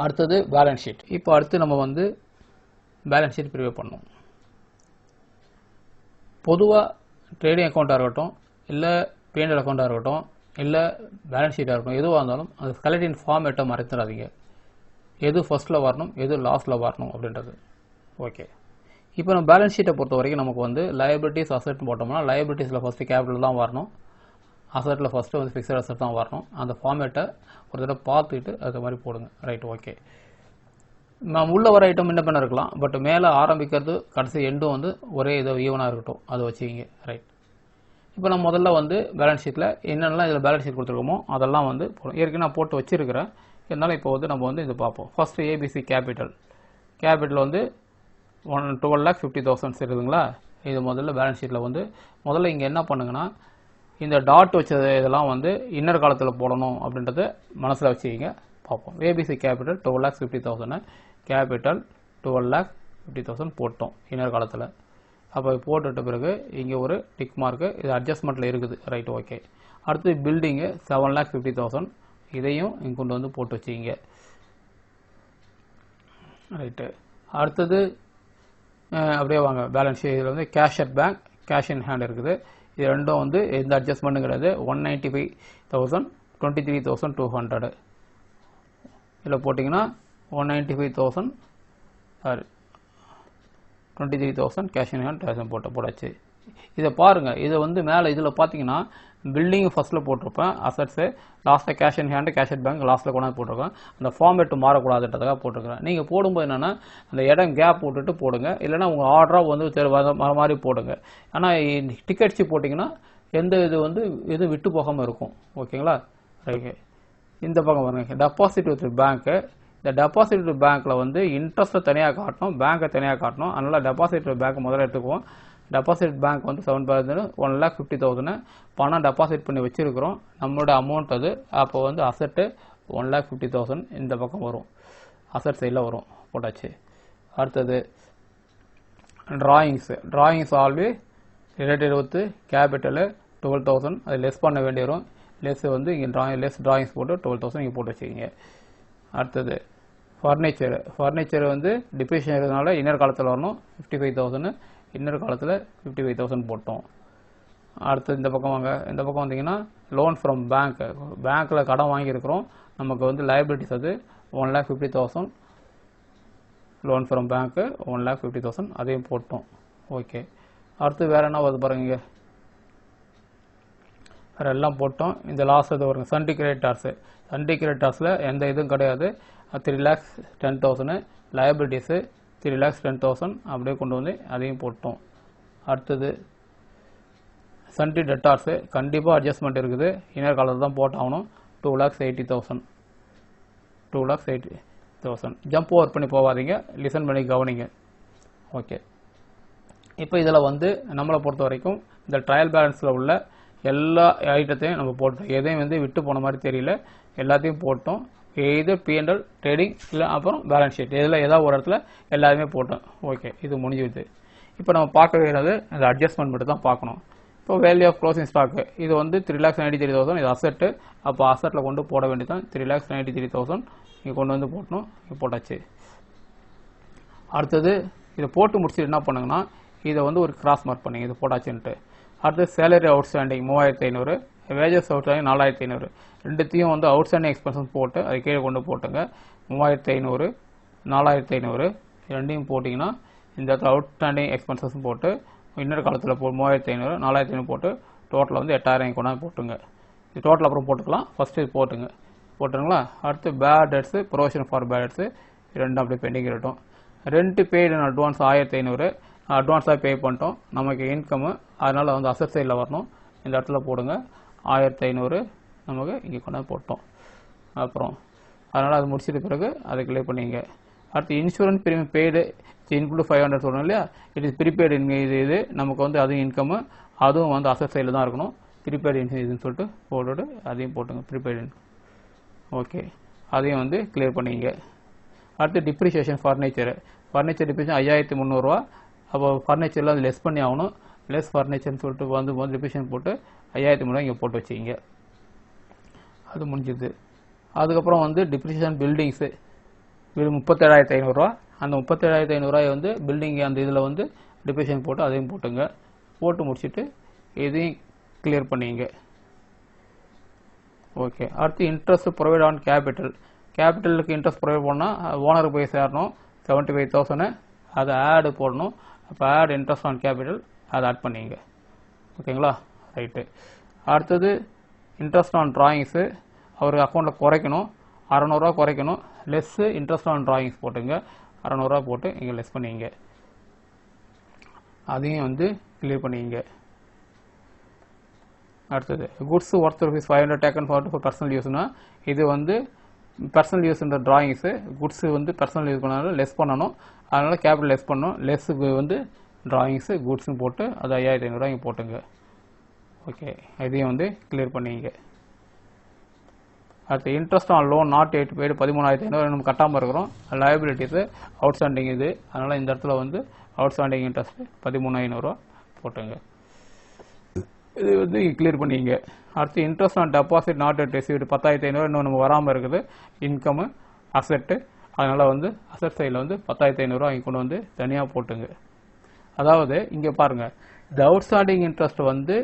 அடுத்தது பேலன்ஸ் ஷீட். இப்போ அடுத்து நம்ம வந்து பேலன்ஸ் ஷீட் ப்ரிப்பேர் பண்ணோம். பொதுவாக ட்ரேடிங் அக்கௌண்ட்டாக இருக்கட்டும், இல்லை P&L அக்கௌண்ட்டாக இருக்கட்டும், இல்லை பேலன்ஸ் ஷீட்டாக இருக்கட்டும், எதுவாக இருந்தாலும் அது ஸ்கெலட்டின் ஃபார்மேட்டை மறைச்சிடாதீங்க. எது ஃபர்ஸ்ட்டில் வரணும், எது லாஸ்ட்டில் வரணும் அப்படின்றது. ஓகே, இப்போ நம்ம பேலன்ஸ் ஷீட்டை பொறுத்த வரைக்கும் நமக்கு வந்து லயபிலிட்டிஸ் அசெட் போட்டோம்னா லயபிலிட்டிஸில் ஃபஸ்ட்டு கேபிட்டல் தான் வரணும். அசெட்டில் ஃபஸ்ட்டு வந்து ஃபிக்ஸட் அசெட் தான் வரணும். அந்த ஃபார்மேட்டை ஒரு தடவை பார்த்துட்டு அது மாதிரி போடுங்க. Right, okay. நம்ம உள்ள வர ஐட்டம் என்ன பண்ண இருக்கலாம், பட் மேலே ஆரம்பிக்கிறது கடைசி எண்டும் வந்து ஒரே இதை ஈவனாக இருக்கட்டும், அதை வச்சுக்கிங்க. ரைட், இப்போ நம்ம முதல்ல வந்து பேலன்ஸ் ஷீட்டில் என்னென்னலாம் இதில் பேலன்ஸ் ஷீட் கொடுத்துருக்கோமோ அதெல்லாம் வந்து போடும். ஏற்கனவே நான் போட்டு வச்சிருக்கிறேன். இருந்தாலும் இப்போ வந்து நம்ம வந்து இது பார்ப்போம். ஃபர்ஸ்ட்டு ஏபிசி கேபிட்டல் வந்து 12,50,000 இருக்குதுங்களா. இது முதல்ல பேலன்ஸ் ஷீட்டில் வந்து முதல்ல இங்கே என்ன பண்ணுங்கன்னா இந்த டாட் வச்சது இதெல்லாம் வந்து இன்னர் காலத்தில் போடணும் அப்படின்றத மனசில் வச்சுக்கிங்க. பார்ப்போம். ஏபிசி கேபிட்டல் 12,50,000 கேபிட்டல் 12,50,000 போட்டோம் இன்னர் காலத்தில். அப்போ போட்டுட்ட பிறகு இங்கே ஒரு டிக் மார்க்கு, இது அட்ஜஸ்ட்மெண்ட்டில் இருக்குது. Right, okay. அடுத்து பில்டிங்கு 7,50,000, இதையும் இங்கே கொண்டு வந்து போட்டு வச்சுக்கிங்க. ரைட்டு. அடுத்தது அப்படியே வாங்க பேலன்ஸ் ஷீட். இதில் வந்து cash at bank, cash in hand இருக்குது. இது ரெண்டும் வந்து எந்த அட்ஜஸ்ட்மெண்ட்டும் கிடையாது. 195,000, 23,200. இதில் போட்டிங்கன்னா 195,000 சாரி 23,000 கேஷ் இன் ஹேண்ட் 1000 போட்டாச்சு. இதை பாருங்கள். இதை வந்து மேலே இதில் பார்த்தீங்கன்னா பில்டிங் ஃபஸ்ட்டில் போட்டிருப்பேன், அசட்ஸு லாஸ்ட்டில் cash in hand cash at bank லாஸ்ட்டில் கொண்டாந்து போட்டிருக்கேன். அந்த ஃபார்மேட் மாறக்கூடாதுன்றதுக்காக போட்டிருக்கிறேன். நீங்கள் போடும்போது என்னென்னா அந்த இடம் கேப் விட்டுட்டு போடுங்க, இல்லைனா உங்கள் ஆர்டராக வந்து மாதிரி போடுங்க. ஆனால் டிக்கெட்ஸு போட்டிங்கன்னா எந்த இது வந்து எதுவும் விட்டு போகாமல் இருக்கும். ஓகேங்களா? ரைட்டு. இந்த பக்கம் பாருங்க, டெபாசிட் வித் பேங்க்கு. இந்த டெபாசிட் வித் பேங்க்கில் வந்து இன்ட்ரெஸ்ட்டை தனியாக காட்டணும், பேங்க்கை தனியாக காட்டணும். அதனால் டெபாசிட் வித் பேங்க் முதல்ல எடுத்துக்குவோம். டெபாசிட் பேங்க் வந்து 7% 1,50,000 பணம் டெபாசிட் பண்ணி வச்சுருக்கிறோம். நம்மளோட அமௌண்ட் அது. அப்போ வந்து அசட்டு 1,50,000 இந்த பக்கம் வரும், அசட் சைடில் வரும். போட்டாச்சு. அடுத்தது drawings always related with capital 12,000, அது லெஸ் பண்ண வேண்டி வரும். லெஸ் வந்து இங்கே லெஸ் ட்ராயிங்ஸ் போட்டு 12,000 இங்கே போட்டு வச்சுக்கிங்க. அடுத்தது ஃபர்னிச்சர் வந்து டிப்ரிஷியேஷன் இருக்கிறதுனால இன்னர் காலத்தில் வரணும். 55,000 இன்னர் காலத்தில் 55,000 போட்டோம். அடுத்து இந்த பக்கம் வாங்க. இந்த பக்கம் வந்தீங்கன்னா லோன் ஃப்ரம் பேங்க்கில் கடன் வாங்கியிருக்கிறோம். நமக்கு வந்து லைபிலிட்டிஸ் அது 1,50,000 லோன் ஃப்ரம் பேங்க்கு 1,50,000 அதையும் போட்டோம். ஓகே. அடுத்து வேறு என்ன வருது பாருங்க, வேறு எல்லாம் போட்டோம். இந்த லாஸ்ட் இது வருங்க சண்டி கிரெடிட்டார்ஸில் எந்த இதுவும் கிடையாது. 3,10,000 லைபிலிட்டிஸு 3,10,000 அப்படியே கொண்டு வந்து அதையும் போட்டோம். அடுத்தது சண்டி டெட்டார்ஸு கண்டிப்பாக அட்ஜஸ்ட்மெண்ட் இருக்குது, இன்னர் காலத்தில் தான் போட்டாகணும். 2,80,000 ஜம்ப் ஓவர் பண்ணி போகாதீங்க, லிசன் பண்ணி கவனிங்க. ஓகே. இப்போ இதில் வந்து நம்மளை பொறுத்த வரைக்கும் இந்த ட்ரையல் பேலன்ஸில் உள்ள எல்லா ஐட்டத்தையும் நம்ம போட்டோம். எதையும் வந்து விட்டு போன மாதிரி தெரியல, எல்லாத்தையும் போட்டோம். இது P&L ட்ரேடிங் இல்லை அப்புறம் பேலன்ஸ் ஷீட், இதில் ஏதாவது ஒரு இடத்துல எல்லாருமே போட்டோம். ஓகே, இது முடிஞ்சுது. இப்போ நம்ம பார்க்க வேண்டியது அந்த அட்ஜஸ்ட்மெண்ட் மட்டும் தான் பார்க்கணும். இப்போ வேல்யூ ஆஃப் க்ளோசிங் ஸ்டாக்கு இது வந்து 3,93,000, இது அசட்டு. அப்போ அசட்டில் கொண்டு போட வேண்டியதான் 3,93,000 இங்கே கொண்டு வந்து போட்டணும். இங்கே போட்டாச்சு. அடுத்தது இதை போட்டு முடிச்சுட்டு என்ன பண்ணுங்கன்னா இதை வந்து ஒரு கிராஸ் மார்க் பண்ணிங்க, இது போட்டாச்சுன்ட்டு. அடுத்து சேலரி அவுட்ஸ்டாண்டிங் 3,500, வேஜஸ் அவுட்ஸ்டாண்டிங் 4,500, ரெண்டுத்தையும் வந்து அவுட்ஸ்டாண்டிங் எக்ஸ்பென்சஸ் போட்டு அது கீழே கொண்டு போட்டுங்க. 3,500 4,500 ரெண்டையும் போட்டிங்கன்னா இந்த இடத்துல அவுட்ஸ்டாண்டிங் எக்ஸ்பென்சஸ் போட்டு இன்னொரு காலத்தில் 3,500 4,500 போட்டு டோட்டலில் வந்து 8,000 கொண்டாந்து போட்டுங்க. இது டோட்டல் அப்புறம் போட்டுக்கலாம், ஃபஸ்ட்டு இது போட்டுங்களா. அடுத்து bad debts provision for bad டெட்ஸு ரெண்டும் அப்படியே பெண்டிங் இருக்கட்டும். ரெண்ட் பெய்டு இன் அட்வான்ஸ் 1,500 அட்வான்ஸாக பே பண்ணிட்டோம். நமக்கு இன்கம்மு அதனால் வந்து அசட் சைடில் வரணும், இந்த இடத்துல போடுங்க. 1,500 நமக்கு இங்கே கொண்டாந்து போட்டோம். அப்புறம் அதனால் அது முடிச்சிட்ட பிறகு அதை கிளியர் பண்ணிங்க. அடுத்து இன்சூரன்ஸ் ப்ரீமியம் பெய்டு இன்க்ளூட் 500 சொல்லணும் இல்லையா, இட் இஸ் ப்ரீபெய்டு. இது நமக்கு வந்து அதுவும் இன்கம்மு, அதுவும் வந்து அசட் சைடில் தான் இருக்கணும். ப்ரீபெய்டு இதுன்னு சொல்லிட்டு போட்டுவிட்டு அதையும் போட்டுங்க ப்ரீபெய்டு. ஓகே, அதையும் வந்து கிளியர் பண்ணிங்க. அடுத்து டிப்ரிஷியேஷன் ஃபர்னிச்சர் டிப்ரிஷியேஷன் 5,300. அப்போ ஃபர்னிச்சரில் அது லெஸ் பண்ணி ஆகணும். லெஸ் ஃபர்னிச்சர்னு சொல்லிட்டு வந்து டிப்ரிஷியேஷன் போட்டு 5,300 இங்கே போட்டு வச்சிங்க. அது முடிஞ்சுது. அதுக்கப்புறம் வந்து டிப்ரிஷியேஷன் பில்டிங்ஸு இது 37,500. அந்த 37,500 வந்து பில்டிங் அந்த இதில் வந்து டிப்ரிஷியேஷன் போட்டு அதையும் போட்டுங்க. போட்டு முடிச்சுட்டு இதையும் கிளியர் பண்ணிங்க. ஓகே. அடுத்து இன்ட்ரெஸ்ட் ப்ரொவைட் ஆன் கேபிட்டலுக்கு இன்ட்ரெஸ்ட் ப்ரொவைட் பண்ணால் ஓனருக்கு போய் சேரணும் 75,000, அதை ஆடு போடணும். அப்போ ஆட் இன்ட்ரெஸ்ட் ஆன் கேபிட்டல் அதை ஆட் பண்ணிங்க. ஓகேங்களா, ரைட்டு. அடுத்தது இன்ட்ரெஸ்ட் ஆன் ட்ராயிங்ஸு அவர் அக்கௌண்ட்டில் குறைக்கணும், 600 குறைக்கணும். லெஸ்ஸு இன்ட்ரெஸ்ட் ஆன் ட்ராயிங்ஸ் போட்டுங்க, 600 போட்டு இங்கே லெஸ் பண்ணிங்க. அதையும் வந்து கிளியர் பண்ணிங்க. அடுத்தது goods worth ₹500 taken for personal யூஸ்னா இது வந்து பர்சனல் யூஸ்ன்ற ட்ராயிங்ஸு. குட்ஸு வந்து பர்சனல் யூஸ் பண்ணாலும் லெஸ் பண்ணணும், அதனால் கேபிட்டல் லெஸ் பண்ணணும். லெஸ்ஸுக்கு வந்து ட்ராயிங்ஸு குட்ஸ்னு போட்டு அது 5,500 இங்கே போட்டுங்க. ஓகே, இதையும் வந்து கிளியர் பண்ணிங்க. அடுத்து interest on loan not yet paid 13,500 நம்ம கட்டாமல் இருக்கிறோம். லயபிலிட்டிஸு அவுட்ஸ்டாண்டிங் இது, அதனால் இந்த இடத்துல வந்து அவுட்ஸ்டாண்டிங் இன்ட்ரெஸ்ட் 13,500 போட்டுங்க. இது வந்து கிளியர் பண்ணிங்க. அடுத்து interest on deposit not yet received 10,500 இன்னும் நம்ம வராமல் இருக்குது. இன்கமு அசெட்டு, அதனால் வந்து அசெட் சைடில் வந்து 10,500 இங்கே கொண்டு வந்து தனியாக போட்டுங்க. அதாவது இங்கே பாருங்கள், இந்த அவுட்ஸ்டாண்டிங் இன்ட்ரெஸ்ட் வந்து,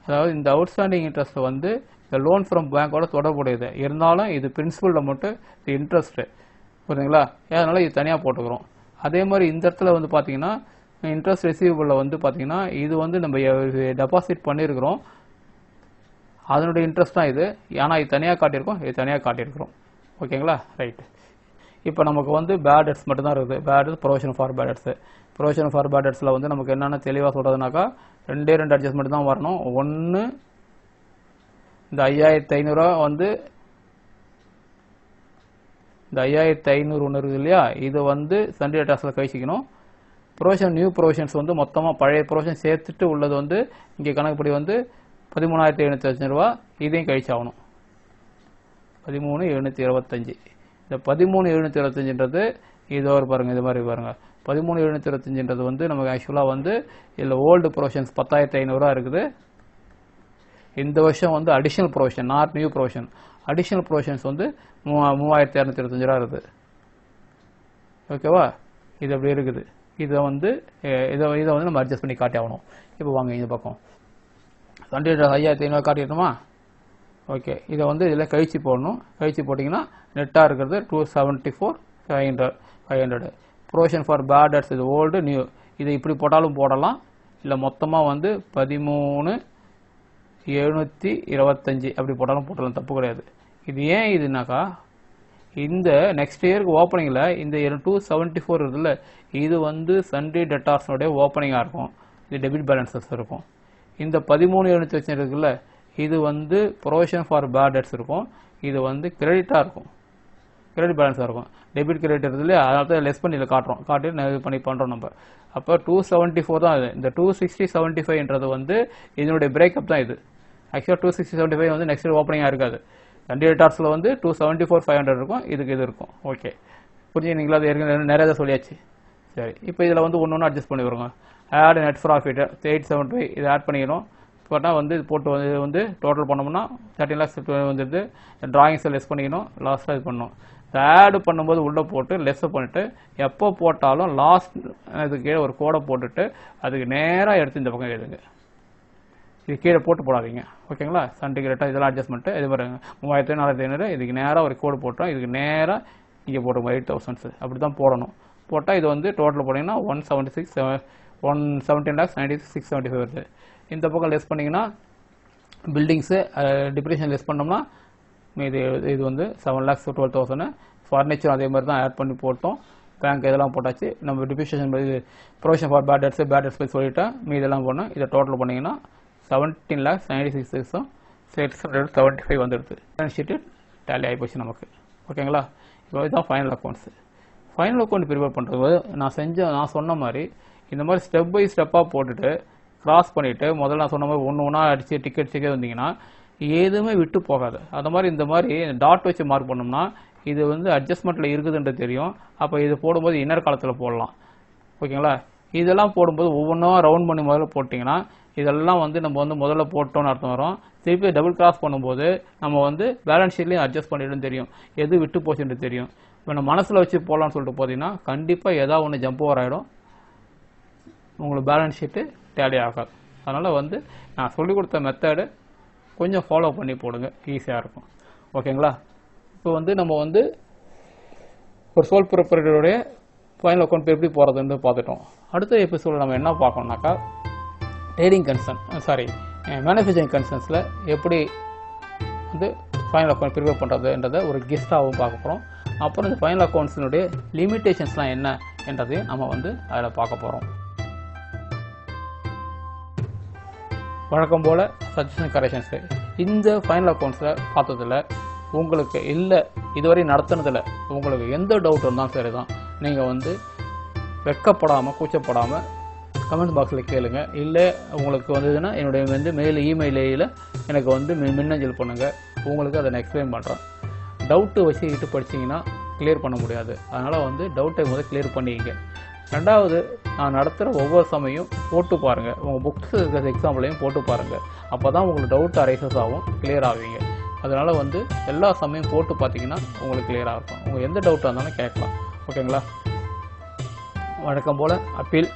அதாவது இந்த அவுட்ஸ்டாண்டிங் இன்ட்ரெஸ்ட் வந்து இந்த லோன் ஃப்ரம் பேங்கோட தொடர்புடையது. இருந்தாலும் இது பிரின்சிபலில் மட்டும் இது இன்ட்ரெஸ்ட்டு, புரியுதுங்களா? அதனால் இது தனியாக போட்டுக்கிறோம். அதே மாதிரி இந்த இடத்துல வந்து பார்த்தீங்கன்னா இன்ட்ரெஸ்ட் ரிசீவபிளில் வந்து பார்த்தீங்கன்னா இது வந்து நம்ம டெபாசிட் பண்ணியிருக்கிறோம், அதனுடைய இன்ட்ரெஸ்ட் தான் இது. ஆனால் இது தனியாக காட்டியிருக்கோம், இது தனியாக காட்டியிருக்கிறோம். ஓகேங்களா? ரைட்டு. இப்போ நமக்கு வந்து பேட் டெட்ஸ் மட்டும்தான் இருக்குது. Bad debts, provision for bad debts. Provision for bad டெட்ஸில் வந்து நமக்கு என்னென்ன தெளிவாக சொல்கிறதுனாக்கா 2 அட்ஜஸ்ட்மெண்ட் தான் வரணும். ஒன்று, இந்த 5,500 வந்து இந்த 5,500 ஒன்று இருக்குது இல்லையா, இது வந்து சண்டே டேட்டாஸில் கழிச்சிக்கணும். ப்ரொவிஷன் நியூ ப்ரொவிஷன்ஸ் வந்து மொத்தமாக பழைய ப்ரொவிஷன் சேர்த்துட்டு உள்ளது வந்து இங்கே கணக்குப்படி வந்து 13,725 ரூபா, இதையும் கழிச்சாகணும். 13,725. இந்த 13,725ன்றது இதோ ஒரு பாருங்கள், இது மாதிரி பாருங்கள். 13,725ன்றது வந்து நமக்கு ஆக்சுவலாக வந்து இதில் ஓல்டு ப்ரொவிஷன்ஸ் 10,500 இருக்குது. இந்த வருஷம் வந்து additional provision, not new provision, additional provisions வந்து 3,225 ரூபா இருக்குது. ஓகேவா? இது அப்படி இருக்குது. இதை வந்து நம்ம அட்ஜஸ்ட் பண்ணி காட்டி ஆகணும். இப்போ வாங்க இந்த பக்கம் சண்டே 5,500 காட்டிடணுமா? ஓகே, இதை வந்து இதில் கழிச்சு போடணும். கழிச்சு போட்டிங்கன்னா நெட்டாக இருக்கிறது 274,500. ப்ரொவிஷன் ஃபார் பேட் டெட்ஸ் இது ஓல்டு நியூ, இதை இப்படி போட்டாலும் போடலாம், இல்லை மொத்தமாக வந்து 13,725 அப்படி போட்டாலும் போட்டலாம், தப்பு கிடையாது. இது ஏன் இதுனாக்கா இந்த நெக்ஸ்ட் இயருக்கு ஓப்பனிங்கில் இந்த 274 இருக்குதுல்ல, இது வந்து சண்டே டெட்டார்ஸ்னுடைய ஓப்பனிங்காக இருக்கும், இது டெபிட் பேலன்சஸ் இருக்கும். இந்த 13,725 இருக்குல்ல, இது வந்து ப்ரொவிஷன் ஃபார் பேட் டெட்ஸ் இருக்கும், இது வந்து கிரெடிட்டாக இருக்கும், கிரெடிட் பேலன்ஸாக இருக்கும். டெபிட் கிரெடிட் இருக்குது இல்லையா, அதனால தான் லெஸ் பண்ணி இதில் காட்டுறோம், காட்டி இது பண்ணி பண்ணுறோம் நம்ம. அப்போ 274 தான் இது. இந்த 26075ன்றது வந்து இதனுடைய பிரேக்கப் தான் இது. ஆக்சுவலாக 26075 வந்து நெக்ஸ்ட் ஓப்பனிங்காக இருக்காது. சண்டே டெட்டார்ஸில் வந்து 274,500 இருக்கும், இதுக்கு இது இருக்கும். ஓகே, புரிஞ்சுங்களா? அது ஏற்கனவே நிறைய தான் சொல்லியாச்சு. சரி, இப்போ இதில் வந்து ஒன்று அட்ஜஸ்ட் பண்ணி வருங்க. ஆட் நெட் ப்ராஃபிட் 875 இதை ஆட் பண்ணிக்கணும். போட்டால் வந்து இது போட்டு வந்து டோட்டல் பண்ணோம்னா 13 lakhs வந்துடுது. ட்ராயிங்ஸை லெஸ் பண்ணிக்கணும், லாஸ்ட்டாக இது பண்ணணும். இந்த ஆடு பண்ணும்போது உள்ளே போட்டு லெஸ் பண்ணிவிட்டு எப்போ போட்டாலும் லாஸ்ட் இதுக்கு கீழே ஒரு கோடை போட்டுட்டு அதுக்கு நேராக எடுத்து இந்த பக்கம் எழுதுங்க. இது கீழே போட்டு போடாதீங்க. ஓகேங்களா? சண்டே கிரெட்டாக இதெல்லாம் அட்ஜஸ்ட்மெண்ட்டு இது பாருங்க 3,400 இதுக்கு நேராக ஒரு கோடு போட்டோம், இதுக்கு நேராக இங்கே போட்டோம் 8,000 அப்படி தான் போடணும். போட்டால் இது வந்து டோட்டல் போட்டிங்கன்னா 117,96,75 வருது. இந்த பக்கம் லெஸ் பண்ணிங்கன்னா பில்டிங்ஸு டிப்ரிஷன் லெஸ் பண்ணோம்னா இது வந்து 7,12,000. ஃபர்னிச்சர் அதே மாதிரி தான் ஆட் பண்ணி போட்டோம். பேங்க் இதெல்லாம் போட்டாச்சு. நம்ம depreciation provision for bad debts போய் சொல்லிவிட்டேன், இதெல்லாம் போனோம். இதை டோட்டல் பண்ணிங்கன்னா 17,96,675 வந்துடுது. பேலன்ஸ் ஷீட்டு டேலி ஆகிப்போச்சு நமக்கு. ஓகேங்களா? இப்போ இதுதான் final accounts. Final account prepare பண்ணுறது நான் சொன்ன மாதிரி இந்த மாதிரி ஸ்டெப் பை ஸ்டெப்பாக போட்டுட்டு கிராஸ் பண்ணிவிட்டு முதல்ல நான் சொன்ன மாதிரி ஒன்று அடித்து டிக்கெட் செக்கே வந்தீங்கன்னா எதுவுமே விட்டு போகாது. அந்த மாதிரி இந்த மாதிரி டாட் வச்சு மார்க் பண்ணோம்னா இது வந்து அட்ஜஸ்ட்மெண்ட்டில் இருக்குதுன்றது தெரியும். அப்போ இது போடும்போது இன்னர் காலத்தில் போடலாம். ஓகேங்களா? இதெல்லாம் போடும்போது ஒவ்வொன்றும் ரவுண்ட் பண்ணி முதல்ல போட்டிங்கன்னா இதெல்லாம் வந்து நம்ம வந்து முதல்ல போட்டோன்னு அர்த்தம் வரும். திருப்பி டபுள் கிராஸ் பண்ணும்போது நம்ம வந்து பேலன்ஸ் ஷீட்லேயும் அட்ஜஸ்ட் பண்ணிட்டு தெரியும், எது விட்டு போச்சுன்னு தெரியும். இப்போ நம்ம மனசில் வச்சு போடலான்னு சொல்லிட்டு போட்டிங்கன்னா கண்டிப்பாக ஏதாவது ஒன்று ஜம்ப் ஓவர் ஆகிடும், உங்களுக்கு பேலன்ஸ் ஷீட்டு டேலி ஆகாது. அதனால் வந்து நான் சொல்லிக் கொடுத்த மெத்தடு கொஞ்சம் ஃபாலோ பண்ணி போடுங்க, ஈஸியாக இருக்கும். ஓகேங்களா? இப்போ வந்து நம்ம வந்து ஒரு சோல் ப்ரொப்ரைட்டருடைய ஃபைனல் அக்கௌண்ட் எப்படி போகிறதுன்னு பார்த்துட்டோம். அடுத்த எபிசோடில் நம்ம என்ன பார்க்கணும்னாக்கா ட்ரேடிங் மேனுஃபேக்சரிங் கன்சர்ன்ஸில் எப்படி வந்து ஃபைனல் அக்கௌண்ட் ப்ரிப்பேர் பண்ணுறதுன்றதை ஒரு கெஸ்ட்டாகவும் பார்க்க போகிறோம். அப்புறம் இந்த ஃபைனல் அக்கௌண்ட்ஸினுடைய லிமிட்டேஷன்ஸ்லாம் என்ன என்றதையும் நம்ம வந்து அதில் பார்க்க போகிறோம். வழக்கம் போல் சஜஷன் கரெக்ஷன்ஸு இந்த ஃபைனல் அக்கௌண்ட்ஸில் பார்த்ததில் உங்களுக்கு இல்லை இதுவரை நடத்துனதில் உங்களுக்கு எந்த டவுட் இருந்தாலும் சரி தான், நீங்கள் வந்து வெட்கப்படாமல் கூச்சப்படாமல் கமெண்ட் பாக்ஸில் கேளுங்க. இல்லை உங்களுக்கு வந்ததுன்னா என்னுடைய வந்து இமெயிலில் எனக்கு வந்து மின்னஞ்சல் பண்ணுங்கள். உங்களுக்கு அதை நான் எக்ஸ்பிளைன் பண்ணுறேன். டவுட்டு வச்சுக்கிட்டு படிச்சிங்கன்னா கிளியர் பண்ண முடியாது. அதனால் வந்து டவுட்டை முதல்ல கிளியர் பண்ணிங்க. ரெண்டாவது, நான் நடத்துகிற ஒவ்வொரு சமயம் போட்டு பாருங்கள். உங்கள் புக்ஸ் இருக்கிற எக்ஸாம்பிளையும் போட்டு பாருங்கள். அப்போ தான் உங்களுக்கு டவுட் அரைசஸ் ஆகும், கிளியர் ஆவீங்க. அதனால் வந்து எல்லா சமயம் போட்டு பார்த்தீங்கன்னா உங்களுக்கு கிளியராக இருக்கும். உங்களுக்கு எந்த டவுட்டாக இருந்தாலும் கேட்கலாம். ஓகேங்களா? வழக்கம் போல் அப்பீல்,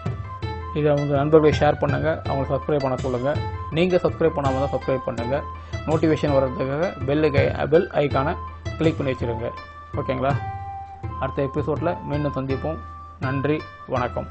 இதை உங்கள் நண்பர்களை ஷேர் பண்ணுங்கள், அவங்களை சப்ஸ்கிரைப் பண்ண சொல்லுங்கள். நீங்கள் சப்ஸ்கிரைப் பண்ணாமல் தான் சப்ஸ்கிரைப் பண்ணுங்கள். நோட்டிஃபிகேஷன் வர்றதுக்காக பெல் ஐக்கானை கிளிக் பண்ணி வச்சுருங்க. ஓகேங்களா? அடுத்த எபிசோடில் மீண்டும் சந்திப்போம். நன்றி, வணக்கம்.